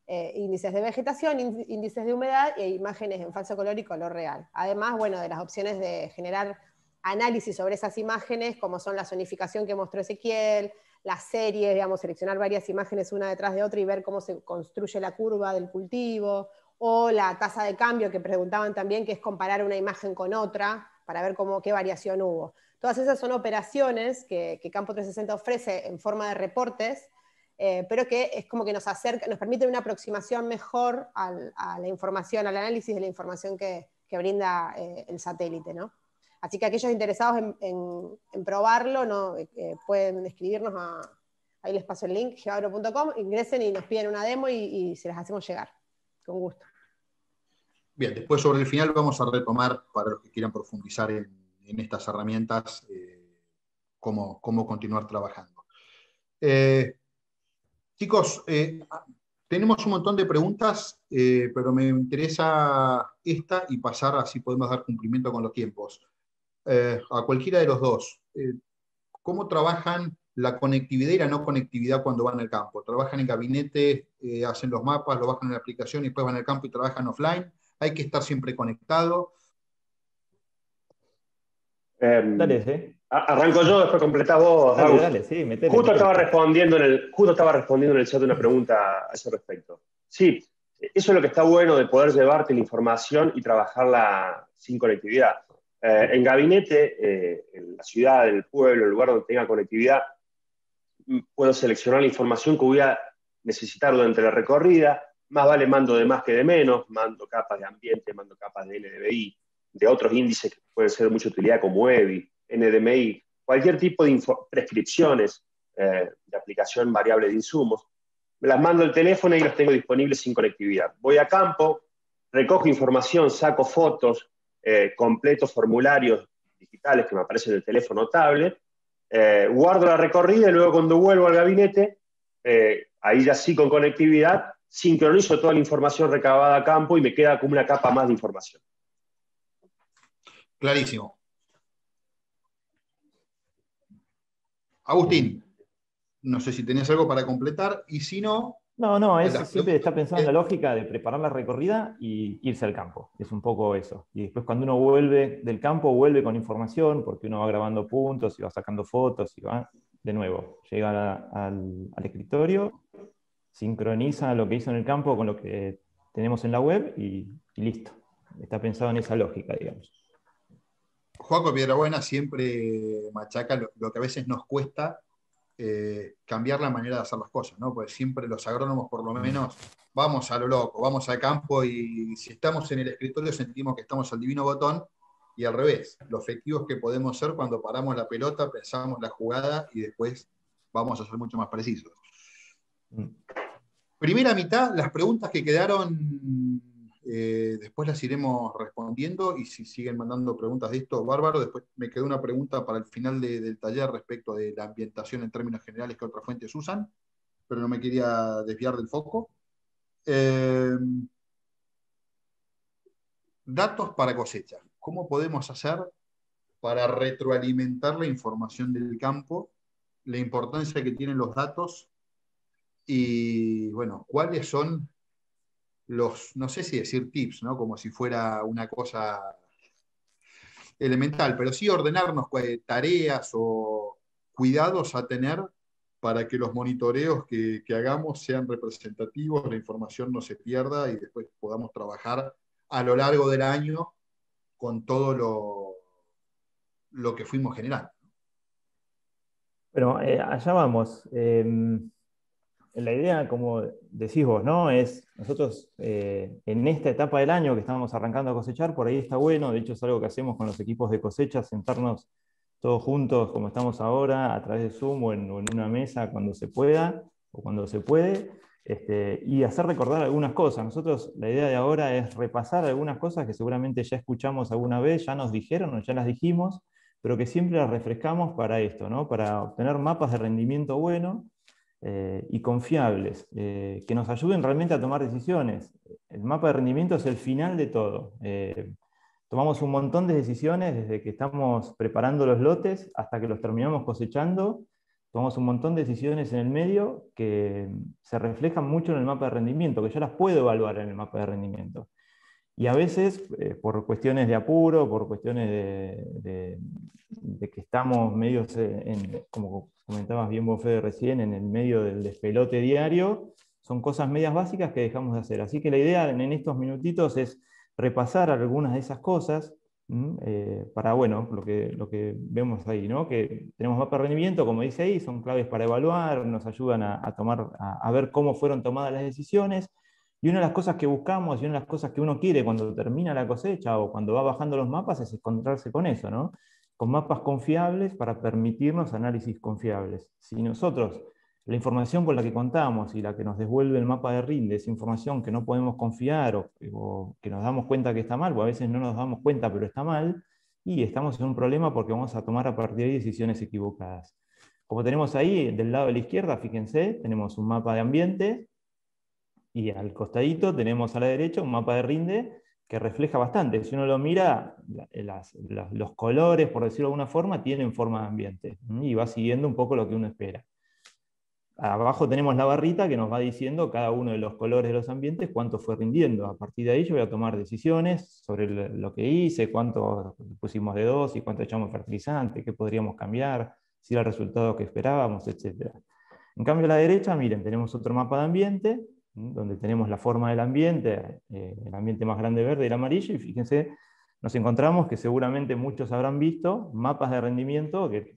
Índices de vegetación, índices de humedad e imágenes en falso color y color real. Además, bueno, de las opciones de generar análisis sobre esas imágenes, como son la zonificación que mostró Ezequiel, las series, digamos, seleccionar varias imágenes una detrás de otra y ver cómo se construye la curva del cultivo, o la tasa de cambio que preguntaban también, que es comparar una imagen con otra, para ver qué variación hubo. Todas esas son operaciones que Campo 360 ofrece en forma de reportes, pero que es como que nos acerca, nos permite una aproximación mejor a la información, al análisis de la información que brinda el satélite, ¿no? Así que aquellos interesados en probarlo, ¿no? Pueden escribirnos ahí les paso el link, geoagro.com, ingresen y nos piden una demo y se las hacemos llegar, con gusto. Bien, después sobre el final vamos a retomar, para los que quieran profundizar en estas herramientas, cómo continuar trabajando. Chicos, tenemos un montón de preguntas, pero me interesa esta y pasar, así podemos dar cumplimiento con los tiempos. A cualquiera de los dos, ¿cómo trabajan la conectividad y la no conectividad cuando van al campo? ¿Trabajan en gabinete, hacen los mapas, lo bajan en la aplicación y después van al campo y trabajan offline? ¿Hay que estar siempre conectado? Dale, ¿sí? Arranco yo, después completás vos. Dale, sí, metele. Justo estaba respondiendo en el chat una pregunta a ese respecto. Sí, eso es lo que está bueno de poder llevarte la información y trabajarla sin conectividad. En gabinete, en la ciudad, en el pueblo, en el lugar donde tenga conectividad, puedo seleccionar la información que voy a necesitar durante la recorrida. Más vale mando de más que de menos, mando capas de ambiente, mando capas de NDVI, de otros índices que pueden ser de mucha utilidad como EBI, NDMI, cualquier tipo de prescripciones de aplicación variable de insumos. Me las mando al teléfono y las tengo disponibles sin conectividad. Voy a campo, recojo información, saco fotos, completo formularios digitales que me aparecen en el teléfono o tablet, guardo la recorrida y luego cuando vuelvo al gabinete, ahí ya sí con conectividad, sincronizo toda la información recabada a campo y me queda como una capa más de información. Clarísimo. Agustín, no sé si tenías algo para completar, y si no... No, siempre está pensando en la lógica de preparar la recorrida y irse al campo. Es un poco eso. Y después cuando uno vuelve del campo, vuelve con información, porque uno va grabando puntos y va sacando fotos y va de nuevo. Llega al escritorio, sincroniza lo que hizo en el campo con lo que tenemos en la web y listo. Está pensado en esa lógica, digamos. Joaco Piedrabuena siempre machaca lo que a veces nos cuesta cambiar la manera de hacer las cosas, ¿no? Porque siempre los agrónomos, por lo menos, vamos a lo loco, vamos al campo y si estamos en el escritorio sentimos que estamos al divino botón, y al revés, lo efectivos que podemos ser cuando paramos la pelota, pensamos la jugada y después vamos a ser mucho más precisos. Primera mitad, las preguntas que quedaron, después las iremos respondiendo, y si siguen mandando preguntas de esto, bárbaro. Después me quedó una pregunta para el final del taller respecto de la ambientación en términos generales que otras fuentes usan, pero no me quería desviar del foco. Datos para cosecha. ¿Cómo podemos hacer para retroalimentar la información del campo? La importancia que tienen los datos y, bueno, cuáles son los, no sé si decir tips, ¿no? Como si fuera una cosa elemental, pero sí ordenarnos tareas o cuidados a tener para que los monitoreos que hagamos sean representativos, la información no se pierda y después podamos trabajar a lo largo del año con todo lo que fuimos generando. Bueno, allá vamos. La idea, como decís vos, ¿no? Es nosotros en esta etapa del año que estamos arrancando a cosechar, por ahí está bueno, de hecho es algo que hacemos con los equipos de cosecha, sentarnos todos juntos como estamos ahora, a través de Zoom o en una mesa cuando se pueda, o cuando se puede, y hacer recordar algunas cosas. Nosotros, la idea de ahora es repasar algunas cosas que seguramente ya escuchamos alguna vez, ya nos dijeron o ya las dijimos, pero que siempre las refrescamos para esto, ¿no? Para obtener mapas de rendimiento bueno, y confiables, que nos ayuden realmente a tomar decisiones. El mapa de rendimiento es el final de todo. Tomamos un montón de decisiones desde que estamos preparando los lotes hasta que los terminamos cosechando. Tomamos un montón de decisiones en el medio que se reflejan mucho en el mapa de rendimiento, que yo las puedo evaluar en el mapa de rendimiento. Y a veces, por cuestiones de apuro, por cuestiones de que estamos medios, como comentabas bien vos, Fede, recién, en el medio del despelote diario, son cosas medias básicas que dejamos de hacer. Así que la idea en estos minutitos es repasar algunas de esas cosas, para, bueno, lo que vemos ahí, ¿no? Que tenemos mapa de rendimiento, como dice ahí, son claves para evaluar, nos ayudan a ver cómo fueron tomadas las decisiones. Y una de las cosas que buscamos y una de las cosas que uno quiere cuando termina la cosecha o cuando va bajando los mapas es encontrarse con eso, ¿no? Con mapas confiables para permitirnos análisis confiables. Si nosotros, la información con la que contamos y la que nos devuelve el mapa de RINDE es información que no podemos confiar o que nos damos cuenta que está mal, o a veces no nos damos cuenta pero está mal, y estamos en un problema porque vamos a tomar a partir de ahí decisiones equivocadas. Como tenemos ahí del lado de la izquierda, fíjense, tenemos un mapa de ambiente, y al costadito tenemos a la derecha un mapa de RINDE que refleja bastante. Si uno lo mira, los colores, por decirlo de alguna forma, tienen forma de ambiente, y va siguiendo un poco lo que uno espera. Abajo tenemos la barrita que nos va diciendo cada uno de los colores de los ambientes cuánto fue rindiendo. A partir de ahí yo voy a tomar decisiones sobre lo que hice, cuánto pusimos de dosis, cuánto echamos fertilizante, qué podríamos cambiar, si era el resultado que esperábamos, etc. En cambio a la derecha, miren, tenemos otro mapa de ambiente, donde tenemos la forma del ambiente, el ambiente más grande verde y el amarillo, y fíjense, nos encontramos que seguramente muchos habrán visto mapas de rendimiento que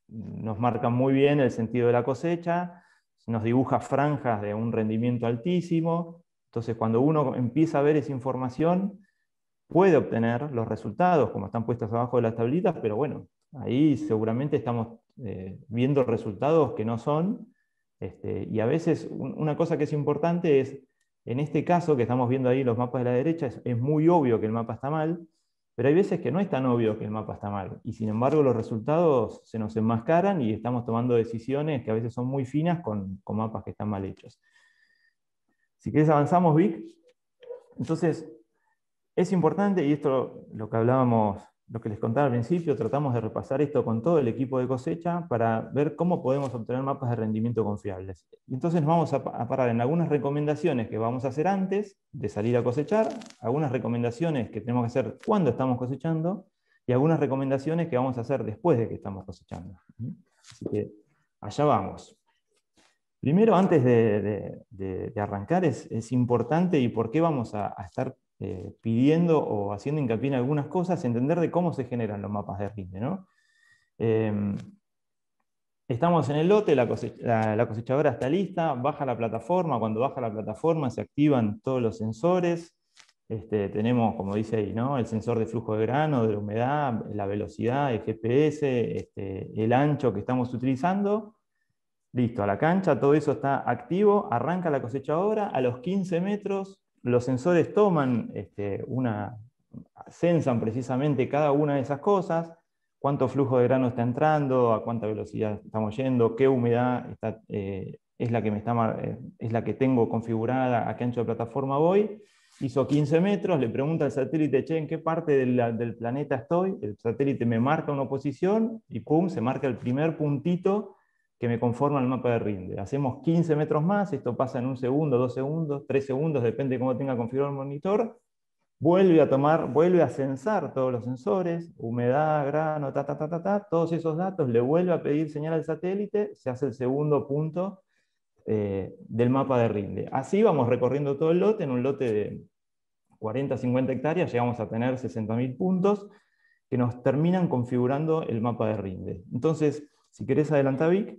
nos marcan muy bien el sentido de la cosecha, nos dibuja franjas de un rendimiento altísimo. Entonces cuando uno empieza a ver esa información, puede obtener los resultados como están puestos abajo de las tablitas, pero bueno, ahí seguramente estamos viendo resultados que no son. Y a veces una cosa que es importante es, en este caso que estamos viendo ahí los mapas de la derecha, es muy obvio que el mapa está mal, pero hay veces que no es tan obvio que el mapa está mal, y sin embargo los resultados se nos enmascaran y estamos tomando decisiones que a veces son muy finas con mapas que están mal hechos. Si querés avanzamos, Vic. Entonces, es importante, y esto lo que hablábamos, lo que les contaba al principio, tratamos de repasar esto con todo el equipo de cosecha para ver cómo podemos obtener mapas de rendimiento confiables. Y entonces nos vamos a parar en algunas recomendaciones que vamos a hacer antes de salir a cosechar, algunas recomendaciones que tenemos que hacer cuando estamos cosechando, y algunas recomendaciones que vamos a hacer después de que estamos cosechando. Así que allá vamos. Primero, antes de arrancar, es importante, y por qué vamos a estar pidiendo o haciendo hincapié en algunas cosas, entender de cómo se generan los mapas de RINDE, ¿no? Estamos en el lote, la cosechadora está lista, baja la plataforma. Cuando baja la plataforma se activan todos los sensores. Tenemos, como dice ahí, ¿no? El sensor de flujo de grano, de la humedad, la velocidad, el GPS, el ancho que estamos utilizando. Listo, a la cancha, todo eso está activo, arranca la cosechadora, a los 15 metros los sensores toman, censan precisamente cada una de esas cosas, cuánto flujo de grano está entrando, a cuánta velocidad estamos yendo, qué humedad es la que tengo configurada, a qué ancho de plataforma voy. Hizo 15 metros, le pregunta al satélite, che, ¿en qué parte del planeta estoy? El satélite me marca una posición y pum, se marca el primer puntito que me conforma el mapa de RINDE. Hacemos 15 metros más, esto pasa en 1 segundo, 2 segundos, 3 segundos, depende de cómo tenga configurado el monitor. Vuelve a censar todos los sensores, humedad, grano, todos esos datos, le vuelve a pedir señal al satélite, se hace el segundo punto del mapa de RINDE. Así vamos recorriendo todo el lote. En un lote de 40, 50 hectáreas llegamos a tener 60.000 puntos que nos terminan configurando el mapa de RINDE. Entonces, si querés adelantar, Vic.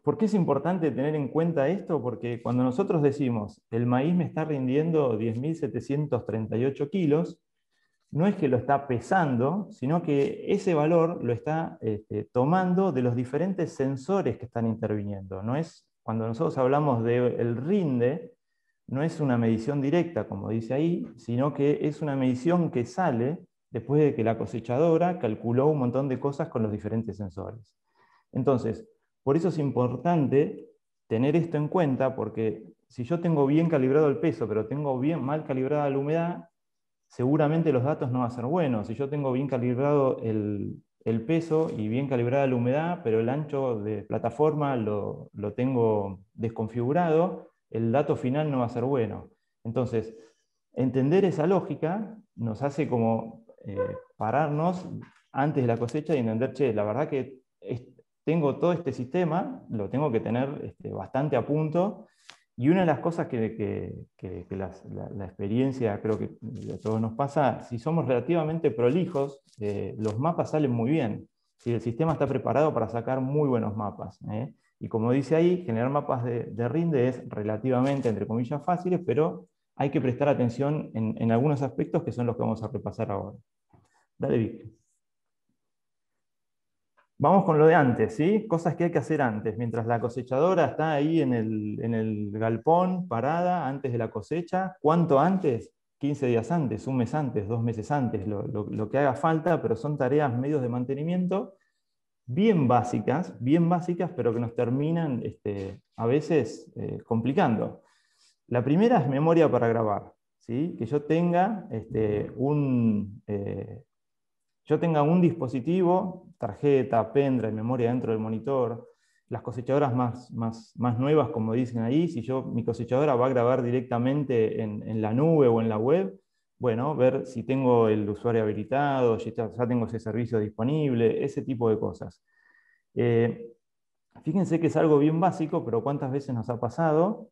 ¿Por qué es importante tener en cuenta esto? Porque cuando nosotros decimos el maíz me está rindiendo 10.738 kilos, no es que lo está pesando, sino que ese valor lo está tomando de los diferentes sensores que están interviniendo. Cuando nosotros hablamos del RINDE, no es una medición directa, como dice ahí, sino que es una medición que sale después de que la cosechadora calculó un montón de cosas con los diferentes sensores. Entonces, por eso es importante tener esto en cuenta, porque si yo tengo bien calibrado el peso, pero tengo mal calibrada la humedad, seguramente los datos no van a ser buenos. Si yo tengo bien calibrado el peso y bien calibrada la humedad, pero el ancho de plataforma lo tengo desconfigurado, el dato final no va a ser bueno. Entonces, entender esa lógica nos hace como pararnos antes de la cosecha y entender, che, la verdad que tengo todo este sistema, lo tengo que tener bastante a punto, Y una de las cosas la experiencia, creo que a todos nos pasa, si somos relativamente prolijos, los mapas salen muy bien. Si el sistema está preparado para sacar muy buenos mapas. Y como dice ahí, generar mapas de rinde es relativamente, entre comillas, fáciles, pero hay que prestar atención en algunos aspectos que son los que vamos a repasar ahora. Dale, Vic. Vamos con lo de antes, ¿sí? Cosas que hay que hacer antes. Mientras la cosechadora está ahí en el galpón, parada, antes de la cosecha. ¿Cuánto antes? 15 días antes, un mes antes, 2 meses antes, lo que haga falta, pero son tareas, medios de mantenimiento bien básicas, pero que nos terminan a veces complicando. La primera es memoria para grabar, ¿sí? Que yo tenga un dispositivo, tarjeta, pendrive, memoria dentro del monitor. Las cosechadoras más nuevas, como dicen ahí, si mi cosechadora va a grabar directamente en la nube o en la web, bueno, ver si tengo el usuario habilitado, si ya tengo ese servicio disponible, ese tipo de cosas. Fíjense que es algo bien básico, pero ¿cuántas veces nos ha pasado?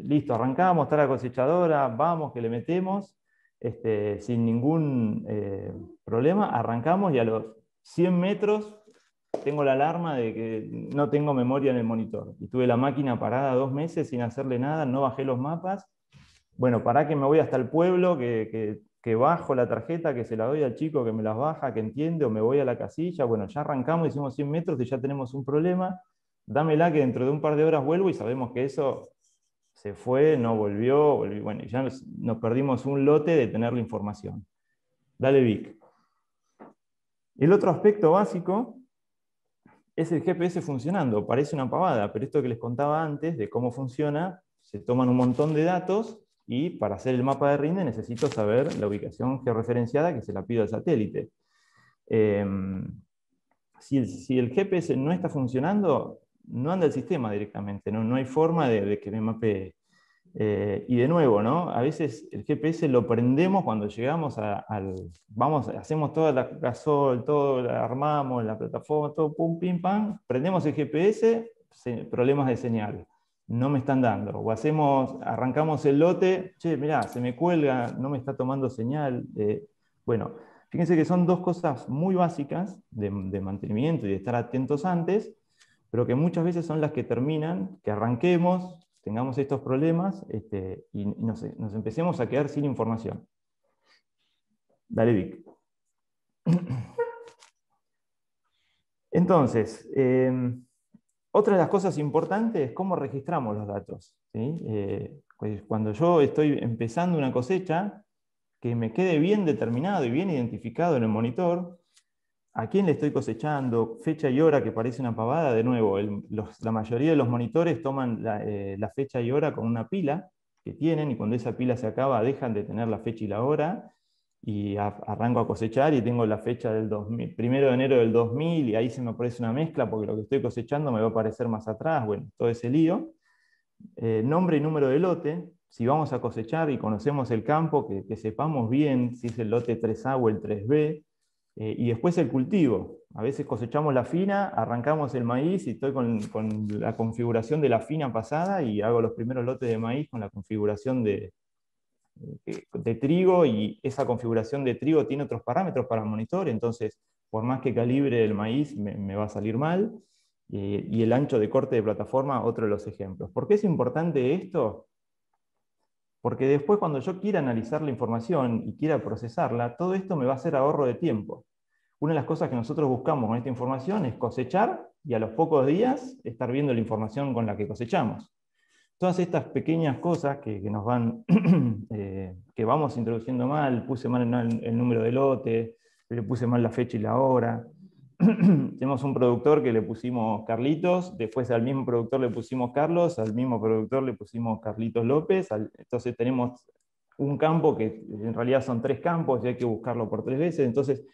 Listo, arrancamos, está la cosechadora, vamos, que le metemos, sin ningún problema, arrancamos y a los 100 metros tengo la alarma de que no tengo memoria en el monitor. Y tuve la máquina parada 2 meses sin hacerle nada, no bajé los mapas. Bueno, pará que me voy hasta el pueblo, que bajo la tarjeta, que se la doy al chico que me las baja, que entiende, o me voy a la casilla. Bueno, ya arrancamos, hicimos 100 metros y ya tenemos un problema. Dámela que dentro de un par de horas vuelvo y sabemos que eso se fue, no volvió, bueno, ya nos perdimos un lote de tener la información. Dale, Vic. El otro aspecto básico es el GPS funcionando. Parece una pavada, pero esto que les contaba antes de cómo funciona, se toman un montón de datos y para hacer el mapa de rinde necesito saber la ubicación georreferenciada que se la pido al satélite. Si el GPS no está funcionando, no anda el sistema directamente, no hay forma de que me mapee. Y de nuevo, ¿no? A veces el GPS lo prendemos cuando llegamos hacemos toda la gasol, todo, la armamos, la plataforma, todo, pum, pim, pam, prendemos el GPS, problemas de señal, no me están dando. O arrancamos el lote, che, mirá, se me cuelga, no me está tomando señal. Bueno, fíjense que son 2 cosas muy básicas de mantenimiento y de estar atentos antes, pero que muchas veces son las que terminan, que arranquemos, tengamos estos problemas y nos empecemos a quedar sin información. Dale, Vic. Entonces, otra de las cosas importantes es cómo registramos los datos, ¿sí? Pues cuando yo estoy empezando una cosecha, que me quede bien determinado y bien identificado en el monitor, a quién le estoy cosechando, fecha y hora, que parece una pavada. De nuevo, la mayoría de los monitores toman la fecha y hora con una pila que tienen, y cuando esa pila se acaba dejan de tener la fecha y la hora, y arranco a cosechar y tengo la fecha del 2000, 1 de enero del 2000, y ahí se me aparece una mezcla porque lo que estoy cosechando me va a aparecer más atrás, bueno, todo ese lío. Nombre y número de lote. Si vamos a cosechar y conocemos el campo, que sepamos bien si es el lote 3A o el 3B. Y después el cultivo. A veces cosechamos la fina, arrancamos el maíz y estoy con la configuración de la fina pasada y hago los primeros lotes de maíz con la configuración de trigo, y esa configuración de trigo tiene otros parámetros para el monitor, entonces por más que calibre el maíz me va a salir mal. Y el ancho de corte de plataforma, otro de los ejemplos. ¿Por qué es importante esto? Porque después cuando yo quiera analizar la información y quiera procesarla, todo esto me va a hacer ahorro de tiempo. Una de las cosas que nosotros buscamos con esta información es cosechar y a los pocos días estar viendo la información con la que cosechamos. Todas estas pequeñas cosas que nos van, que vamos introduciendo mal, puse mal el número de lote, le puse mal la fecha y la hora. Tenemos un productor que le pusimos Carlitos, después al mismo productor le pusimos Carlos, al mismo productor le pusimos Carlitos López, entonces tenemos un campo que en realidad son 3 campos y hay que buscarlo por 3 veces, entonces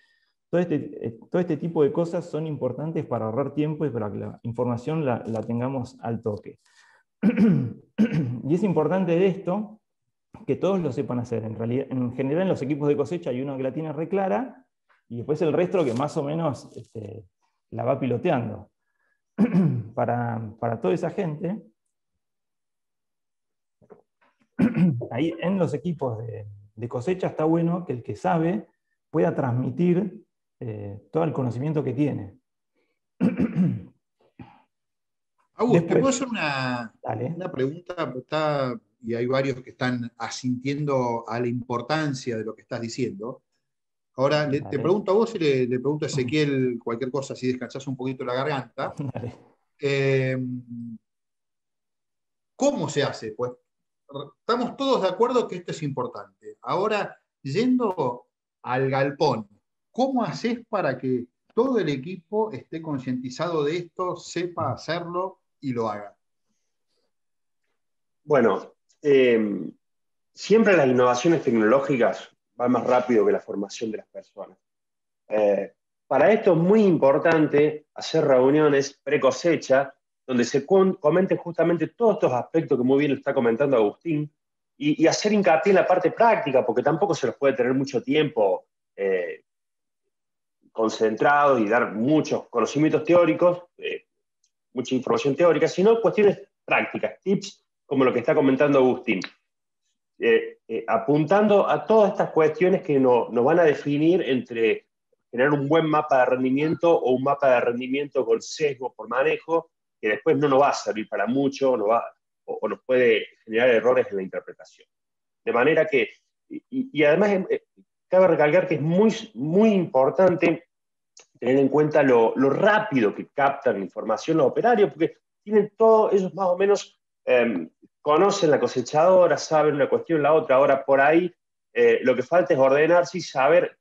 todo este tipo de cosas son importantes para ahorrar tiempo y para que la información la tengamos al toque. Y es importante de esto que todos lo sepan hacer. En general en los equipos de cosecha hay uno que la tiene re clara, y después el resto que más o menos la va piloteando. Para toda esa gente, ahí en los equipos de cosecha está bueno que el que sabe pueda transmitir todo el conocimiento que tiene. Augusto, ¿te puedo Después, hacer dale. una pregunta? Y hay varios que están asintiendo a la importancia de lo que estás diciendo. Ahora te Dale. pregunto a vos y le pregunto a Ezequiel cualquier cosa, si descansás un poquito la garganta. Dale. ¿Cómo se hace? Pues estamos todos de acuerdo que esto es importante. Ahora, yendo al galpón, ¿cómo haces para que todo el equipo esté concientizado de esto, sepa hacerlo y lo haga? Bueno, siempre las innovaciones tecnológicas van más rápido que la formación de las personas. Para esto es muy importante hacer reuniones pre-cosecha, donde se comenten justamente todos estos aspectos que muy bien está comentando Agustín, y hacer hincapié en la parte práctica, porque tampoco se los puede tener mucho tiempo concentrados y dar muchos conocimientos teóricos, mucha información teórica, sino cuestiones prácticas, tips como lo que está comentando Agustín. Apuntando a todas estas cuestiones que nos van a definir entre generar un buen mapa de rendimiento o un mapa de rendimiento con sesgo por manejo, que después no nos va a servir para mucho o nos puede generar errores en la interpretación. De manera que, y además cabe recalcar que es muy, muy importante tener en cuenta lo rápido que captan la información los operarios, porque tienen todo, ellos más o menos conocen la cosechadora, saben una cuestión, la otra. Ahora, por ahí, lo que falta es ordenarse y saber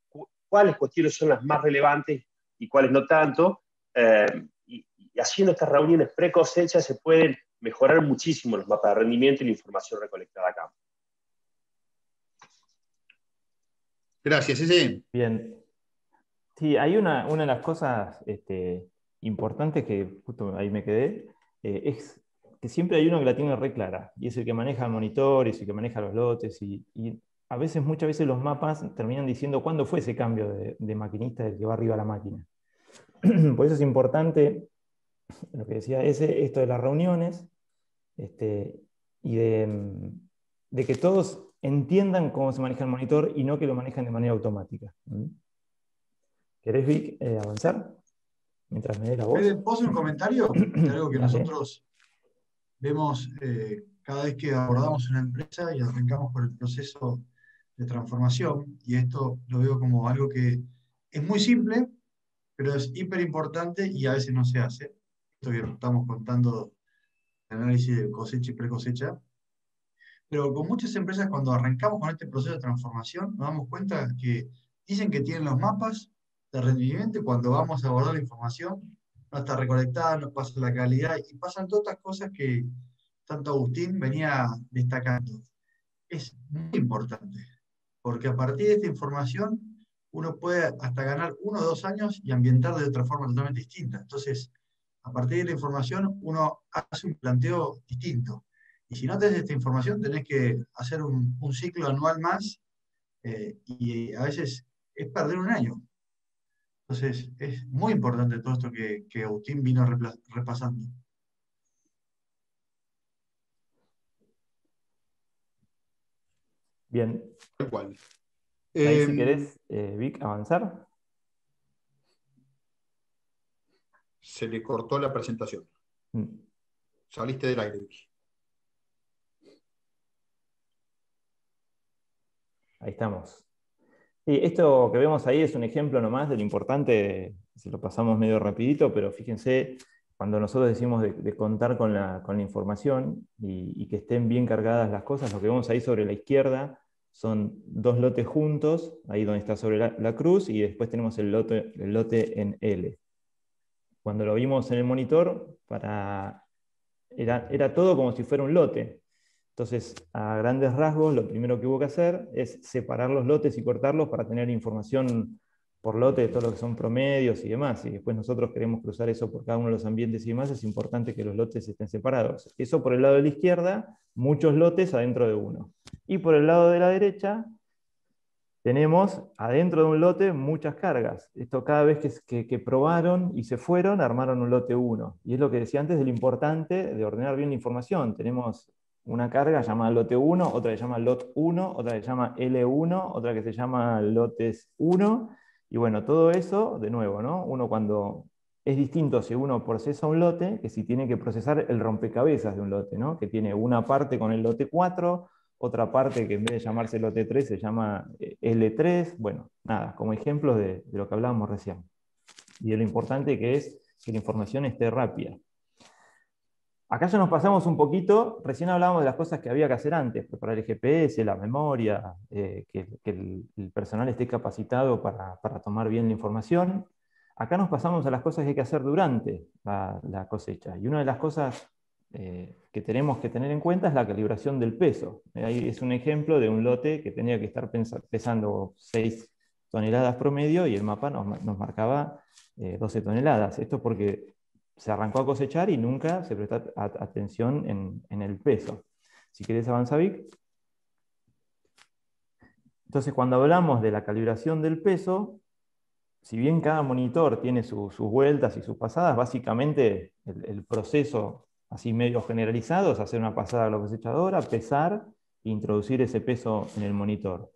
cuáles cuestiones son las más relevantes y cuáles no tanto. Y haciendo estas reuniones pre-cosecha se pueden mejorar muchísimo los mapas de rendimiento y la información recolectada acá. Gracias, ese. Bien. Sí, hay una de las cosas importantes que justo ahí me quedé, es que siempre hay uno que la tiene re clara, y es el que maneja el monitor, y es el que maneja los lotes, y a veces, muchas veces los mapas terminan diciendo cuándo fue ese cambio de maquinista del que va arriba a la máquina. Por eso es importante, lo que decía esto de las reuniones, y de que todos entiendan cómo se maneja el monitor y no que lo manejan de manera automática. ¿Querés, Vic, avanzar? Mientras me dé la voz. ¿Puedo hacer un comentario de algo que Dale. nosotros vemos cada vez que abordamos una empresa y arrancamos por el proceso de transformación? Y esto lo veo como algo que es muy simple, pero es hiper importante y a veces no se hace. Esto que estamos contando, el análisis de cosecha y pre-cosecha. Pero con muchas empresas, cuando arrancamos con este proceso de transformación, nos damos cuenta que dicen que tienen los mapas de rendimiento y cuando vamos a abordar la información, no está recolectada, no pasa la calidad y pasan todas estas cosas que tanto Agustín venía destacando. Es muy importante, porque a partir de esta información uno puede hasta ganar 1 o 2 años y ambientar de otra forma totalmente distinta. Entonces, a partir de la información uno hace un planteo distinto. Y si no tenés esta información, tenés que hacer un ciclo anual más y a veces es perder un año. Entonces, es muy importante todo esto que Agustín vino repasando. Bien. Tal cual. Ahí si querés, Vic, avanzar. Se le cortó la presentación. Saliste del aire, Vic. Ahí estamos. Sí, esto que vemos ahí es un ejemplo nomás de lo importante, si lo pasamos medio rapidito, pero fíjense, cuando nosotros decimos de contar con la información y que estén bien cargadas las cosas, lo que vemos ahí sobre la izquierda son 2 lotes juntos, ahí donde está sobre la cruz, y después tenemos el lote en L. Cuando lo vimos en el monitor, era todo como si fuera un lote. Entonces, a grandes rasgos, lo primero que hubo que hacer es separar los lotes y cortarlos para tener información por lote de todo lo que son promedios y demás. Y después nosotros queremos cruzar eso por cada uno de los ambientes y demás, es importante que los lotes estén separados. Eso por el lado de la izquierda, muchos lotes adentro de uno. Y por el lado de la derecha, tenemos adentro de un lote muchas cargas. Esto cada vez que probaron y se fueron, armaron un lote 1. Y es lo que decía antes de lo importante de ordenar bien la información. Tenemos una carga llamada lote 1, otra que se llama lot 1, otra que se llama L1, otra que se llama lotes 1, y bueno, todo eso, de nuevo, ¿no? Uno cuando es distinto si uno procesa un lote, que si tiene que procesar el rompecabezas de un lote, ¿no? Que tiene una parte con el lote 4, otra parte que en vez de llamarse lote 3 se llama L3, bueno, nada, como ejemplos de lo que hablábamos recién. Y de lo importante que es que la información esté rápida. Acá ya nos pasamos un poquito, recién hablábamos de las cosas que había que hacer antes, preparar el GPS, la memoria, que el personal esté capacitado para tomar bien la información. Acá nos pasamos a las cosas que hay que hacer durante la cosecha. Y una de las cosas que tenemos que tener en cuenta es la calibración del peso. Ahí es un ejemplo de un lote que tenía que estar pesando 6 toneladas promedio y el mapa nos marcaba 12 toneladas. Esto porque se arrancó a cosechar y nunca se prestó atención en el peso. Si querés avanzar, Vic. Entonces, cuando hablamos de la calibración del peso, si bien cada monitor tiene sus vueltas y sus pasadas, básicamente el proceso así medio generalizado es hacer una pasada a la cosechadora, pesar e introducir ese peso en el monitor.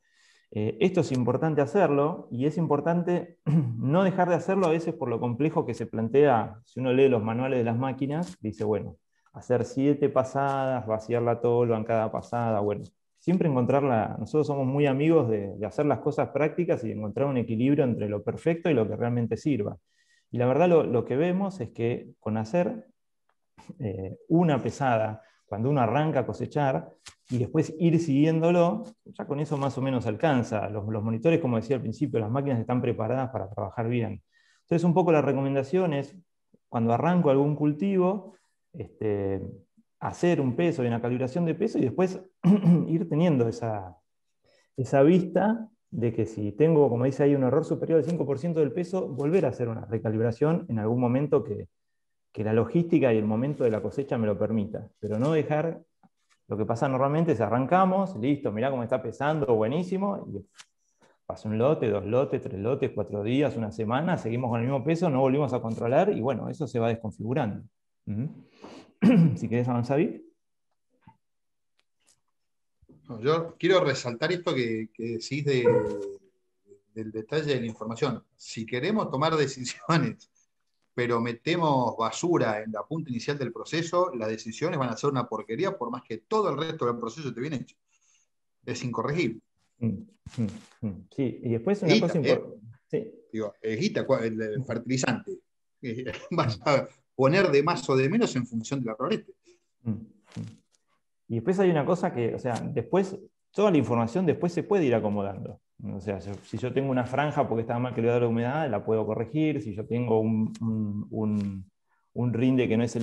Esto es importante hacerlo, y es importante no dejar de hacerlo a veces por lo complejo que se plantea. Si uno lee los manuales de las máquinas, dice, bueno, hacer 7 pasadas, vaciar la tolva en cada pasada, bueno, siempre encontrarla. Nosotros somos muy amigos de hacer las cosas prácticas y de encontrar un equilibrio entre lo perfecto y lo que realmente sirva. Y la verdad lo que vemos es que con hacer una pesada, cuando uno arranca a cosechar, y después ir siguiéndolo, ya con eso más o menos alcanza. Los monitores, como decía al principio, las máquinas están preparadas para trabajar bien. Entonces, un poco la recomendación es, cuando arranco algún cultivo, hacer un peso y una calibración de peso, y después ir teniendo esa vista de que si tengo, como dice ahí, un error superior al 5% del peso, volver a hacer una recalibración en algún momento que la logística y el momento de la cosecha me lo permita, pero no dejar. Lo que pasa normalmente es arrancamos, listo, mirá cómo está pesando, buenísimo, y pasa un lote, 2 lotes, 3 lotes, 4 días, una semana, seguimos con el mismo peso, no volvimos a controlar, y bueno, eso se va desconfigurando. Si querés avanzar, Vic. Yo quiero resaltar esto que decís del detalle de la información. Si queremos tomar decisiones, pero metemos basura en la punta inicial del proceso, las decisiones van a ser una porquería, por más que todo el resto del proceso esté bien hecho. Es incorregible. Sí, y después una cosa importante. Sí. Digo, el fertilizante. Vas a poner de más o de menos en función de la florete. Y después hay una cosa que, o sea, después, toda la información después se puede ir acomodando. O sea, si yo tengo una franja porque estaba mal calculada la humedad, la puedo corregir. Si yo tengo un rinde que no es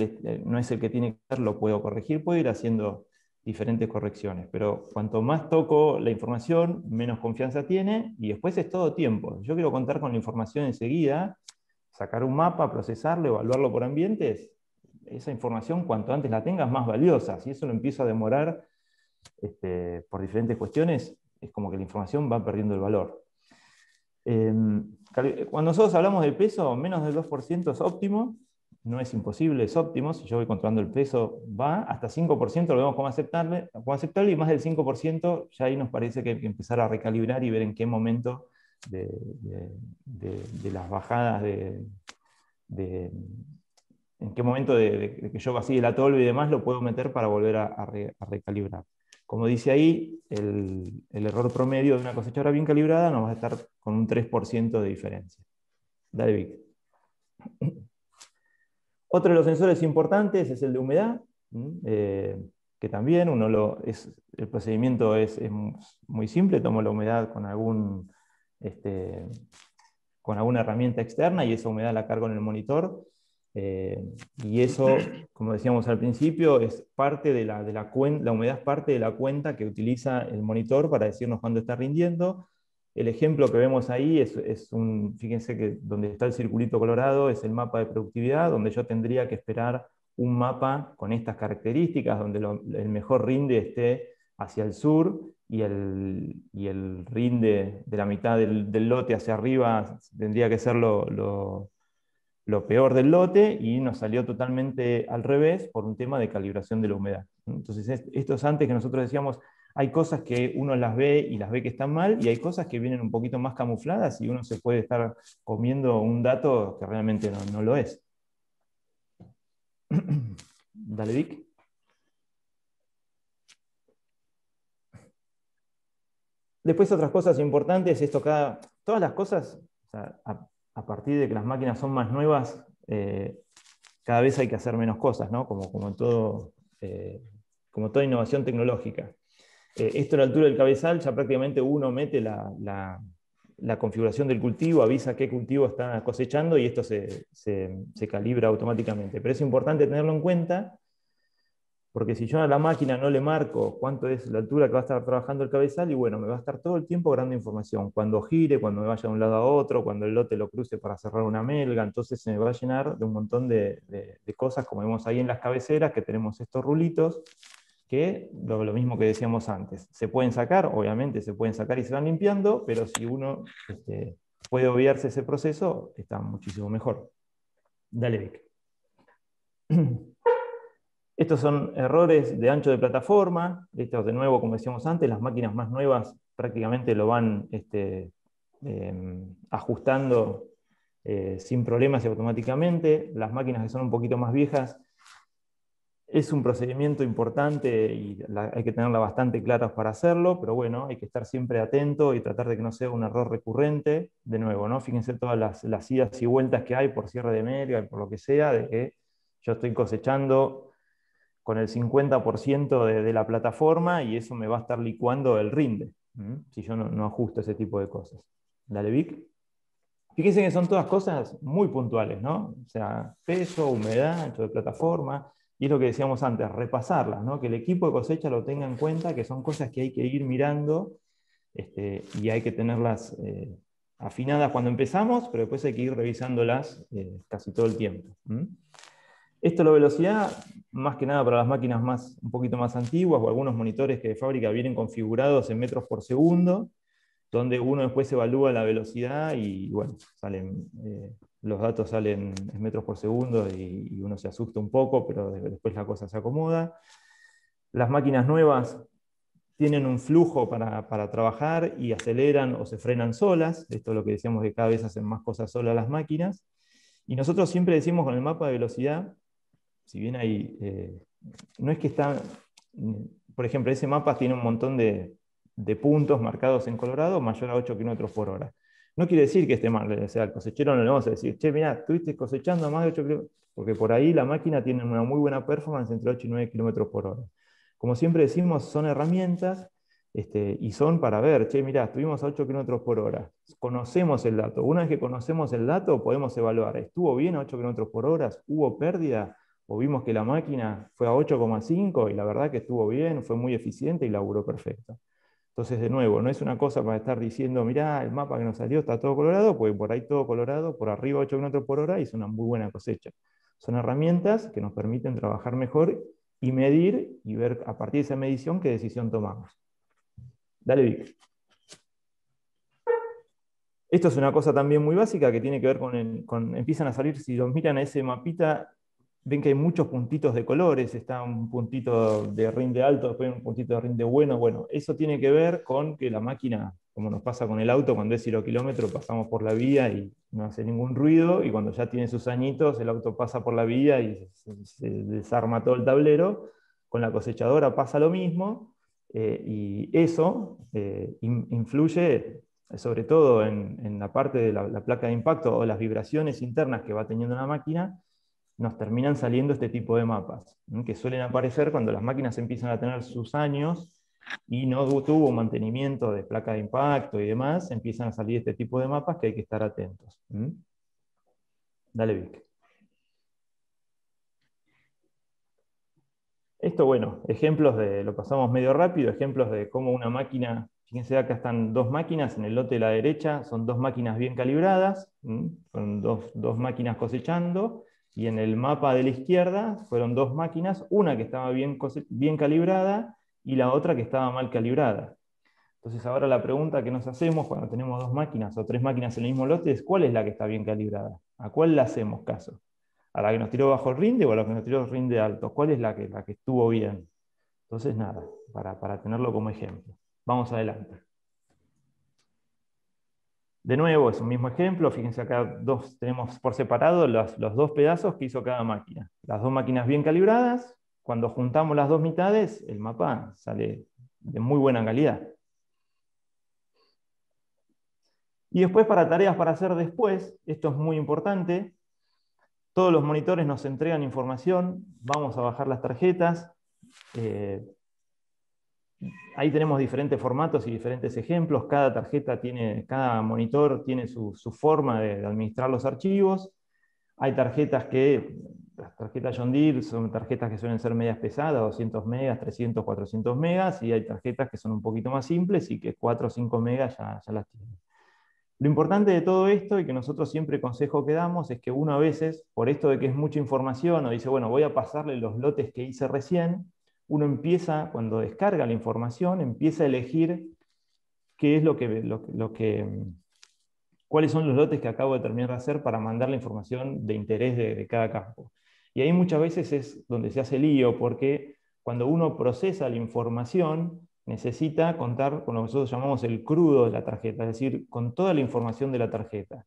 el que tiene que ser, lo puedo corregir. Puedo ir haciendo diferentes correcciones. Pero cuanto más toco la información, menos confianza tiene, y después es todo tiempo. Yo quiero contar con la información enseguida, sacar un mapa, procesarlo, evaluarlo por ambientes. Esa información, cuanto antes la tengas, más valiosa. Si eso lo empiezo a demorar por diferentes cuestiones, es como que la información va perdiendo el valor. Cuando nosotros hablamos del peso, menos del 2% es óptimo, no es imposible, es óptimo. Si yo voy controlando el peso, va hasta 5%, lo vemos como aceptable, y más del 5% ya ahí nos parece que hay que empezar a recalibrar y ver en qué momento de las bajadas en qué momento de que yo vacíe la tolva y demás lo puedo meter para volver a recalibrar. Como dice ahí, el error promedio de una cosechadora bien calibrada nos va a estar con un 3% de diferencia. Dale, Vic. Otro de los sensores importantes es el de humedad, que también el procedimiento es muy simple. Tomo la humedad con alguna herramienta externa, y esa humedad la cargo en el monitor. Y eso, como decíamos al principio, es parte de la humedad es parte de la cuenta que utiliza el monitor para decirnos cuándo está rindiendo. El ejemplo que vemos ahí fíjense que donde está el circulito colorado es el mapa de productividad, donde yo tendría que esperar un mapa con estas características, donde el mejor rinde esté hacia el sur, y el rinde de la mitad del lote hacia arriba tendría que ser lo lo peor del lote y nos salió totalmente al revés por un tema de calibración de la humedad. Entonces, esto es antes que nosotros decíamos, hay cosas que uno las ve y las ve que están mal, y hay cosas que vienen un poquito más camufladas y uno se puede estar comiendo un dato que realmente no lo es. Dale, Vic. Después otras cosas importantes, todas las cosas, o sea, a partir de que las máquinas son más nuevas, cada vez hay que hacer menos cosas, ¿no? Como toda innovación tecnológica. Esto a la altura del cabezal, ya prácticamente uno mete la configuración del cultivo, avisa qué cultivo está cosechando y esto se calibra automáticamente. Pero es importante tenerlo en cuenta, porque si yo a la máquina no le marco cuánto es la altura que va a estar trabajando el cabezal, y bueno, me va a estar todo el tiempo grabando información. Cuando gire, cuando me vaya de un lado a otro, cuando el lote lo cruce para cerrar una melga, entonces se me va a llenar de un montón de cosas, como vemos ahí en las cabeceras, que tenemos estos rulitos, que lo mismo que decíamos antes. Se pueden sacar, obviamente se pueden sacar y se van limpiando, pero si uno puede obviarse ese proceso, está muchísimo mejor. Dale, Vic. Estos son errores de ancho de plataforma. Estos, de nuevo, como decíamos antes, las máquinas más nuevas prácticamente lo van ajustando sin problemas y automáticamente. Las máquinas que son un poquito más viejas, es un procedimiento importante y hay que tenerla bastante clara para hacerlo, pero bueno, hay que estar siempre atento y tratar de que no sea un error recurrente. De nuevo, ¿no? Fíjense todas las idas y vueltas que hay por cierre de melga y por lo que sea, de que yo estoy cosechando con el 50% de la plataforma y eso me va a estar licuando el rinde, si yo no ajusto ese tipo de cosas. Dale, Vic. Fíjense que son todas cosas muy puntuales, ¿no? O sea, peso, humedad, ancho de plataforma. Y es lo que decíamos antes, repasarlas, ¿no? Que el equipo de cosecha lo tenga en cuenta, que son cosas que hay que ir mirando y hay que tenerlas afinadas cuando empezamos, pero después hay que ir revisándolas casi todo el tiempo. Esto, la velocidad, más que nada para las máquinas un poquito más antiguas o algunos monitores que de fábrica vienen configurados en metros por segundo, donde uno después evalúa la velocidad y bueno, los datos salen en metros por segundo y uno se asusta un poco, pero después la cosa se acomoda. Las máquinas nuevas tienen un flujo para trabajar y aceleran o se frenan solas. Esto es lo que decíamos, que cada vez hacen más cosas solas las máquinas. Y nosotros siempre decimos con el mapa de velocidad, si bien hay, no es que está, por ejemplo, ese mapa tiene un montón de puntos marcados en colorado mayor a 8 km/h. No quiere decir que esté mal, o sea, al cosechero no le vamos a decir, che, mirá, estuviste cosechando a más de 8 km, porque por ahí la máquina tiene una muy buena performance entre 8 y 9 km/h. Como siempre decimos, son herramientas y son para ver, che, mirá, estuvimos a 8 km/h, conocemos el dato. Una vez que conocemos el dato, podemos evaluar, ¿estuvo bien a 8 km/h? ¿Hubo pérdida? ¿O vimos que la máquina fue a 8,5 y la verdad que estuvo bien, fue muy eficiente y laburó perfecto? Entonces, de nuevo, no es una cosa para estar diciendo, mirá, el mapa que nos salió está todo colorado, porque por ahí todo colorado, por arriba 8 km/h, y es una muy buena cosecha. Son herramientas que nos permiten trabajar mejor y medir y ver a partir de esa medición qué decisión tomamos. Dale, Vic. Esto es una cosa también muy básica que tiene que ver con empiezan a salir, si los miran a ese mapita, ven que hay muchos puntitos de colores, está un puntito de rinde alto, después un puntito de rinde bueno. Bueno, eso tiene que ver con que la máquina, como nos pasa con el auto, cuando es 0 km pasamos por la vía y no hace ningún ruido, y cuando ya tiene sus añitos, el auto pasa por la vía y se desarma todo el tablero. Con la cosechadora pasa lo mismo, y eso influye sobre todo en la parte de la placa de impacto o las vibraciones internas que va teniendo la máquina. Nos terminan saliendo este tipo de mapas, que suelen aparecer cuando las máquinas empiezan a tener sus años y no tuvo mantenimiento de placa de impacto y demás, empiezan a salir este tipo de mapas que hay que estar atentos. Dale, Vic. Esto, bueno, ejemplos lo pasamos medio rápido, ejemplos de cómo una máquina, fíjense acá están dos máquinas, en el lote de la derecha son dos máquinas bien calibradas, son dos máquinas cosechando, y en el mapa de la izquierda fueron dos máquinas, una que estaba bien calibrada y la otra que estaba mal calibrada. Entonces ahora la pregunta que nos hacemos cuando tenemos 2 máquinas o 3 máquinas en el mismo lote es ¿cuál es la que está bien calibrada? ¿A cuál le hacemos caso? ¿A la que nos tiró bajo el rinde o a la que nos tiró el rinde alto? ¿Cuál es la que estuvo bien? Entonces nada, para tenerlo como ejemplo. Vamos adelante. De nuevo, es un mismo ejemplo. Fíjense acá tenemos por separado los 2 pedazos que hizo cada máquina. Las 2 máquinas bien calibradas. Cuando juntamos las 2 mitades, el mapa sale de muy buena calidad. Y después para tareas para hacer después, esto es muy importante. Todos los monitores nos entregan información. Vamos a bajar las tarjetas. Ahí tenemos diferentes formatos y diferentes ejemplos. Cada monitor tiene su forma de administrar los archivos. Hay las tarjetas John Deere son tarjetas que suelen ser medias pesadas, 200 megas, 300, 400 megas, y hay tarjetas que son un poquito más simples y que 4 o 5 megas ya las tienen. Lo importante de todo esto, y que nosotros siempre el consejo que damos, es que uno a veces, por esto de que es mucha información, o dice, bueno, voy a pasarle los lotes que hice recién, uno empieza, cuando descarga la información, empieza a elegir qué es cuáles son los lotes que acabo de terminar de hacer para mandar la información de interés de cada campo. Y ahí muchas veces es donde se hace lío, porque cuando uno procesa la información, necesita contar con lo que nosotros llamamos el crudo de la tarjeta, es decir, con toda la información de la tarjeta.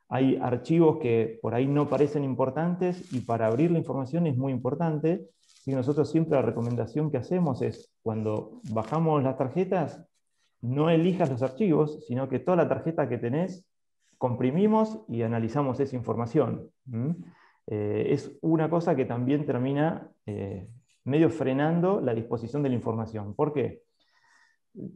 Hay archivos que por ahí no parecen importantes y para abrir la información es muy importante. Y nosotros siempre la recomendación que hacemos es, cuando bajamos las tarjetas, no elijas los archivos, sino que toda la tarjeta que tenés, comprimimos y analizamos esa información. Es una cosa que también termina medio frenando la disposición de la información. ¿Por qué?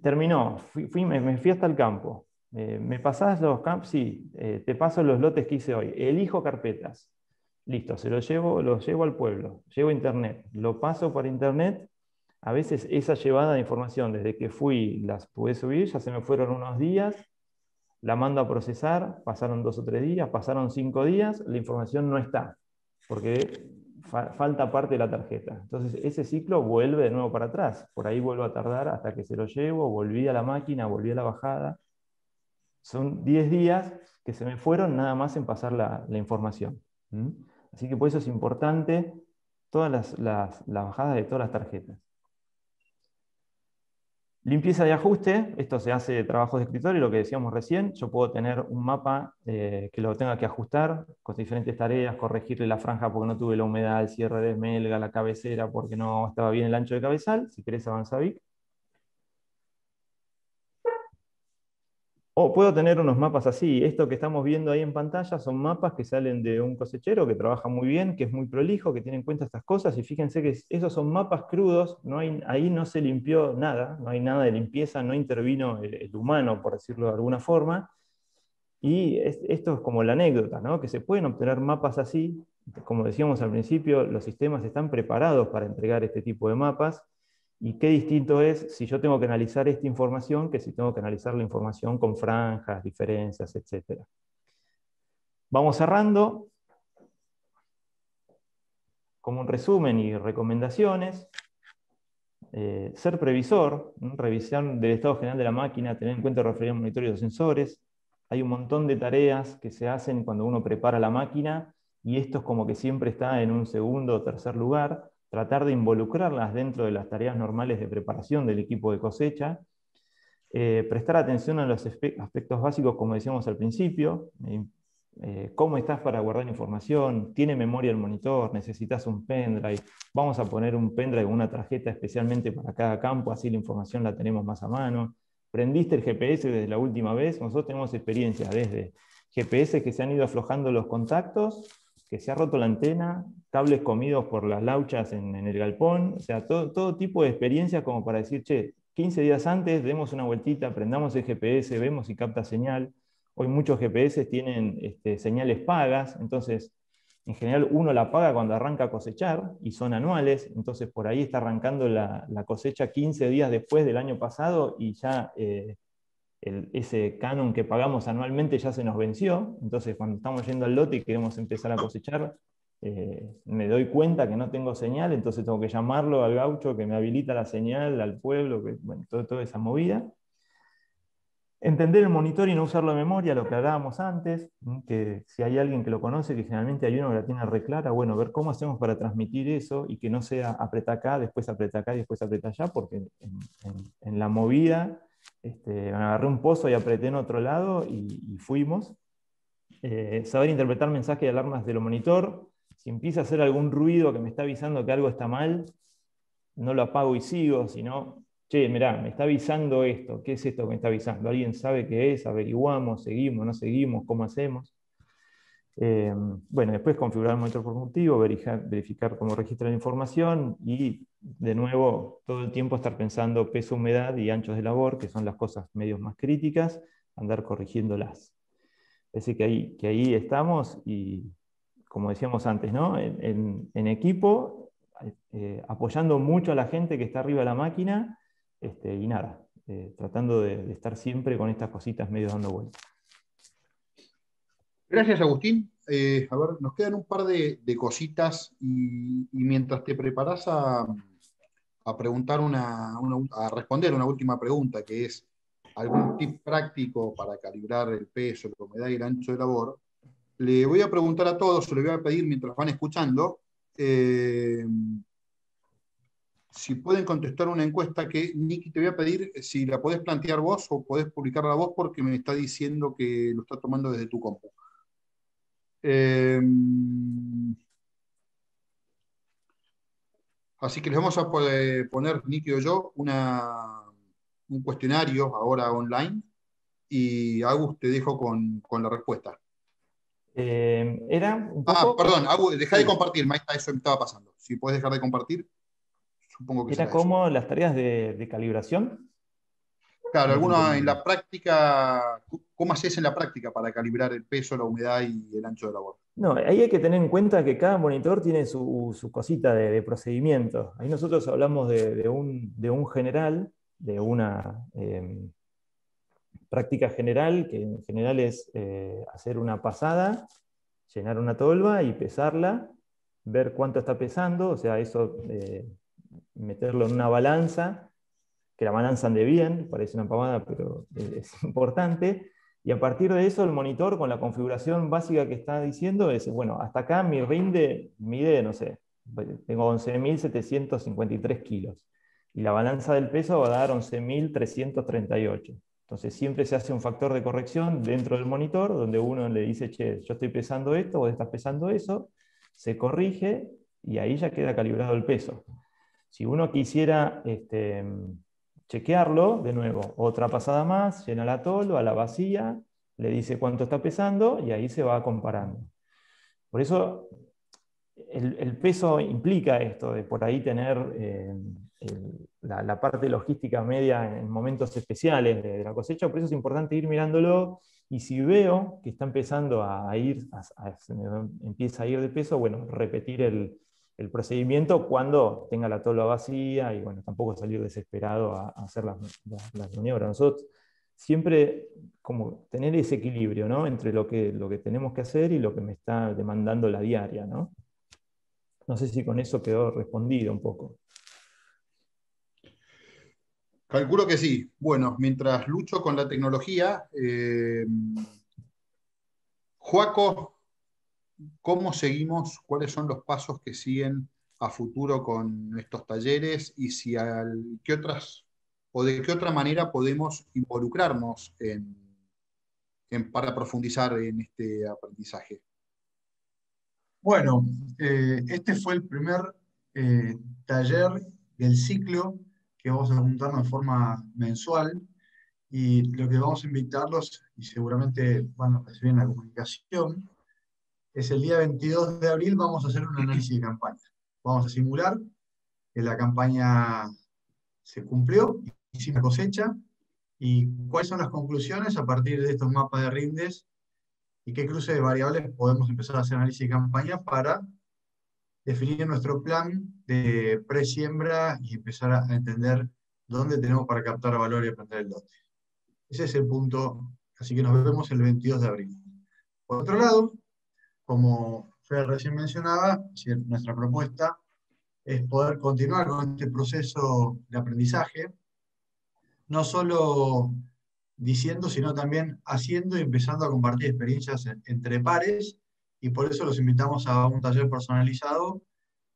Terminó, me fui hasta el campo. ¿Me pasás los campos? Sí, te paso los lotes que hice hoy. Elijo carpetas. Listo, se lo llevo al pueblo. Llevo a internet. Lo paso por internet. A veces esa llevada de información, desde que fui, las pude subir, ya se me fueron unos días. La mando a procesar, pasaron 2 o 3 días, pasaron 5 días, la información no está, porque falta parte de la tarjeta. Entonces ese ciclo vuelve de nuevo para atrás. Por ahí vuelvo a tardar hasta que se lo llevo, volví a la máquina, volví a la bajada. Son 10 días que se me fueron nada más en pasar la información. Así que por eso es importante todas las bajadas de todas las tarjetas. Limpieza y ajuste, esto se hace de trabajos de escritorio, lo que decíamos recién. Yo puedo tener un mapa que lo tenga que ajustar con diferentes tareas, corregirle la franja porque no tuve la humedad, el cierre de esmelga, la cabecera porque no estaba bien el ancho de cabezal. Si querés avanzar, Vic. O puedo tener unos mapas así. Esto que estamos viendo ahí en pantalla son mapas que salen de un cosechero que trabaja muy bien, que es muy prolijo, que tiene en cuenta estas cosas. Y fíjense que esos son mapas crudos, ahí no se limpió nada, no hay nada de limpieza, no intervino el humano, por decirlo de alguna forma. Y esto es como la anécdota, ¿no? Que se pueden obtener mapas así. Como decíamos al principio, los sistemas están preparados para entregar este tipo de mapas. Y qué distinto es si yo tengo que analizar esta información que si tengo que analizar la información con franjas, diferencias, etc. Vamos cerrando. Como un resumen y recomendaciones. Ser previsor, revisión del estado general de la máquina, tener en cuenta el referido monitoreo de sensores. Hay un montón de tareas que se hacen cuando uno prepara la máquina y esto es como que siempre está en un segundo o tercer lugar. Tratar de involucrarlas dentro de las tareas normales de preparación del equipo de cosecha. Prestar atención a los aspectos básicos, como decíamos al principio. ¿Cómo estás para guardar información? ¿Tiene memoria el monitor? ¿Necesitas un pendrive? Vamos a poner un pendrive o una tarjeta especialmente para cada campo, así la información la tenemos más a mano. ¿Prendiste el GPS desde la última vez? Nosotros tenemos experiencia desde GPS que se han ido aflojando los contactos, que se ha roto la antena, cables comidos por las lauchas en el galpón, o sea, todo tipo de experiencias como para decir, che, 15 días antes demos una vueltita, prendamos el GPS, vemos si capta señal. Hoy muchos GPS tienen señales pagas, entonces en general uno la paga cuando arranca a cosechar y son anuales, entonces por ahí está arrancando la cosecha 15 días después del año pasado y ya ese canon que pagamos anualmente ya se nos venció, entonces cuando estamos yendo al lote y queremos empezar a cosechar, me doy cuenta que no tengo señal, entonces tengo que llamarlo al gaucho que me habilita la señal, al pueblo, bueno, toda esa movida. Entender el monitor y no usarlo de memoria, lo que hablábamos antes, que si hay alguien que lo conoce, que generalmente hay uno que la tiene re clara, bueno, ver cómo hacemos para transmitir eso y que no sea aprieta acá, después aprieta acá y después aprieta allá, porque en la movida me agarré un pozo y apreté en otro lado y fuimos. Saber interpretar mensajes y alarmas de los monitor. Si empieza a hacer algún ruido que me está avisando que algo está mal, no lo apago y sigo, sino, che, mirá, me está avisando esto, ¿qué es esto que me está avisando? ¿Alguien sabe qué es? Averiguamos, seguimos, no seguimos, ¿cómo hacemos? Bueno, después configurar el monitor por motivo, verificar cómo registra la información y, de nuevo, todo el tiempo estar pensando peso, humedad y anchos de labor, que son las cosas medios más críticas, andar corrigiéndolas. Es decir, que ahí estamos y, como decíamos antes, ¿no? en equipo, apoyando mucho a la gente que está arriba de la máquina, y nada, tratando de estar siempre con estas cositas medio dando vueltas. Gracias, Agustín. A ver, nos quedan un par de cositas y mientras te preparás a preguntar a responder una última pregunta, que es algún tip práctico para calibrar el peso, la humedad y el ancho de labor, le voy a preguntar a todos, o le voy a pedir mientras van escuchando, si pueden contestar una encuesta que, Nicky, te voy a pedir si la podés plantear vos o podés publicarla vos porque me está diciendo que lo está tomando desde tu compu. Así que les vamos a poner, Nicky o yo, un cuestionario ahora online y Agus te dejo con la respuesta. Era un poco... Perdón, Agus, dejá de compartir, Maita, eso me estaba pasando. Si puedes dejar de compartir, supongo que era como eso. Las tareas de calibración. Claro, alguna en la práctica, ¿cómo haces en la práctica para calibrar el peso, la humedad y el ancho de labor? No, ahí hay que tener en cuenta que cada monitor tiene su cosita de procedimiento. Ahí nosotros hablamos de un general, de una práctica general, que en general es hacer una pasada, llenar una tolva y pesarla, ver cuánto está pesando, o sea, eso meterlo en una balanza, que la balanza ande bien, parece una pavada, pero es importante. Y a partir de eso, el monitor, con la configuración básica que está diciendo, es, bueno, hasta acá mi rinde mide, no sé, tengo 11.753 kilos. Y la balanza del peso va a dar 11.338. Entonces siempre se hace un factor de corrección dentro del monitor, donde uno le dice, che, yo estoy pesando esto, vos estás pesando eso, se corrige y ahí ya queda calibrado el peso. Si uno quisiera chequearlo, de nuevo, otra pasada más, llena la tolva, la vacía, le dice cuánto está pesando y ahí se va comparando. Por eso el peso implica esto, de por ahí tener la parte logística media en momentos especiales de la cosecha, por eso es importante ir mirándolo, y si veo que está empezando empieza a ir de peso, bueno, repetir el procedimiento cuando tenga la tolva vacía y bueno, tampoco salir desesperado a hacer las maniobras. Nosotros siempre como tener ese equilibrio, ¿no? Entre lo que tenemos que hacer y lo que me está demandando la diaria, ¿no? No sé si con eso quedó respondido un poco. Calculo que sí. Bueno, mientras lucho con la tecnología, Joaco, ¿cómo seguimos? ¿Cuáles son los pasos que siguen a futuro con estos talleres? Y si de qué otra manera podemos involucrarnos para profundizar en este aprendizaje. Bueno, este fue el primer taller del ciclo que vamos a juntarnos de forma mensual, y lo que vamos a invitarlos, y seguramente van a recibir en la comunicación, es el día 22 de abril vamos a hacer un análisis de campaña. Vamos a simular que la campaña se cumplió, hicimos cosecha, y cuáles son las conclusiones a partir de estos mapas de rindes, y qué cruce de variables podemos empezar a hacer análisis de campaña para definir nuestro plan de pre-siembra y empezar a entender dónde tenemos para captar valor y aprender el lote. Ese es el punto, así que nos vemos el 22 de abril. Por otro lado, como Fer recién mencionaba, nuestra propuesta es poder continuar con este proceso de aprendizaje, no solo diciendo, sino también haciendo y empezando a compartir experiencias entre pares, y por eso los invitamos a un taller personalizado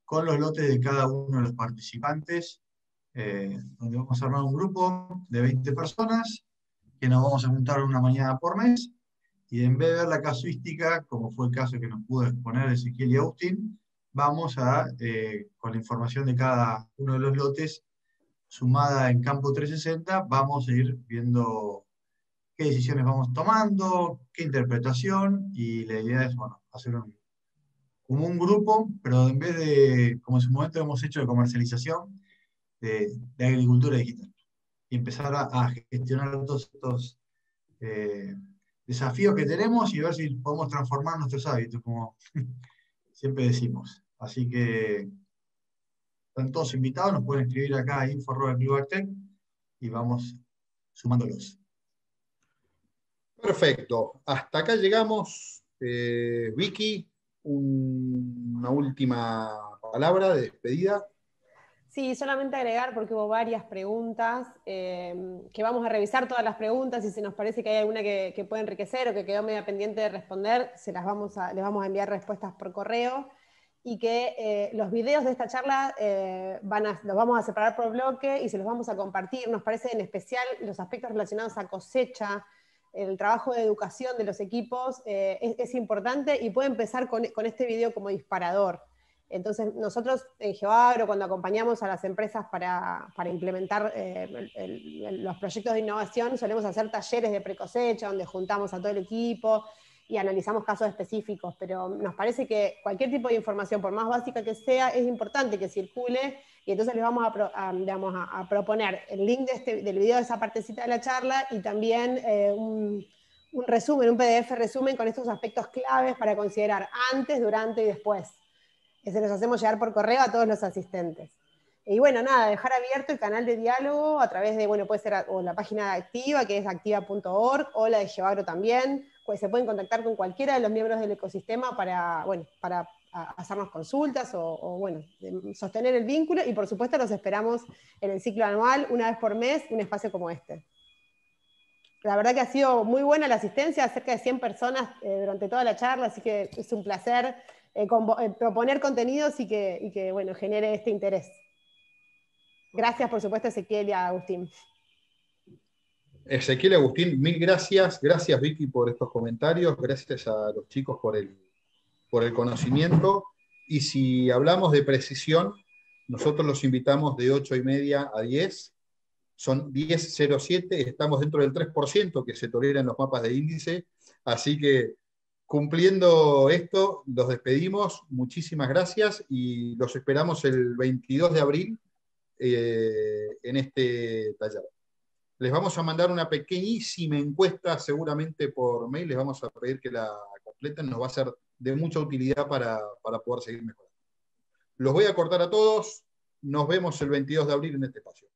con los lotes de cada uno de los participantes, donde vamos a armar un grupo de 20 personas, que nos vamos a juntar una mañana por mes, y en vez de ver la casuística, como fue el caso que nos pudo exponer Ezequiel y Agustín, vamos a, con la información de cada uno de los lotes, sumada en campo 360, vamos a ir viendo qué decisiones vamos tomando, qué interpretación, y la idea es, bueno, hacer como un grupo, pero en vez de, como en su momento hemos hecho de comercialización, de agricultura digital. Y empezar a gestionar todos estos desafíos que tenemos y ver si podemos transformar nuestros hábitos, como siempre decimos. Así que están todos invitados, nos pueden escribir acá a info@clubactec y vamos sumándolos. Perfecto. Hasta acá llegamos. Vicky, una última palabra de despedida. Sí, solamente agregar, porque hubo varias preguntas, que vamos a revisar todas las preguntas, y si nos parece que hay alguna que puede enriquecer o que quedó media pendiente de responder, les vamos a enviar respuestas por correo, y que los videos de esta charla los vamos a separar por bloque y se los vamos a compartir. Nos parece en especial los aspectos relacionados a cosecha, el trabajo de educación de los equipos es importante, y puede empezar con este video como disparador. Entonces, nosotros en GeoAgro, cuando acompañamos a las empresas para implementar los proyectos de innovación, solemos hacer talleres de precosecha, donde juntamos a todo el equipo y analizamos casos específicos, pero nos parece que cualquier tipo de información, por más básica que sea, es importante que circule, y entonces les vamos a proponer el link del video de esa partecita de la charla, y también un resumen, un PDF resumen con estos aspectos claves para considerar antes, durante y después. Se los hacemos llegar por correo a todos los asistentes. Y bueno, nada, dejar abierto el canal de diálogo a través de, bueno, puede ser o la página de Activa, que es activa.org, o la de GeoAgro también, pues se pueden contactar con cualquiera de los miembros del ecosistema para hacernos consultas o sostener el vínculo, y por supuesto los esperamos en el ciclo anual, una vez por mes, un espacio como este. La verdad que ha sido muy buena la asistencia, cerca de 100 personas durante toda la charla, así que es un placer proponer contenidos y que bueno, genere este interés. Gracias, por supuesto, a Ezequiel y a Agustín. Ezequiel y Agustín, mil gracias. Gracias, Vicky, por estos comentarios. Gracias a los chicos por el conocimiento. Y si hablamos de precisión, nosotros los invitamos de 8:30 a 10. Son 10:07, estamos dentro del 3% que se tolera en los mapas de índice. Así que, cumpliendo esto, los despedimos. Muchísimas gracias y los esperamos el 22 de abril en este taller. Les vamos a mandar una pequeñísima encuesta, seguramente por mail, les vamos a pedir que la completen, nos va a ser de mucha utilidad para poder seguir mejorando. Los voy a cortar a todos, nos vemos el 22 de abril en este espacio.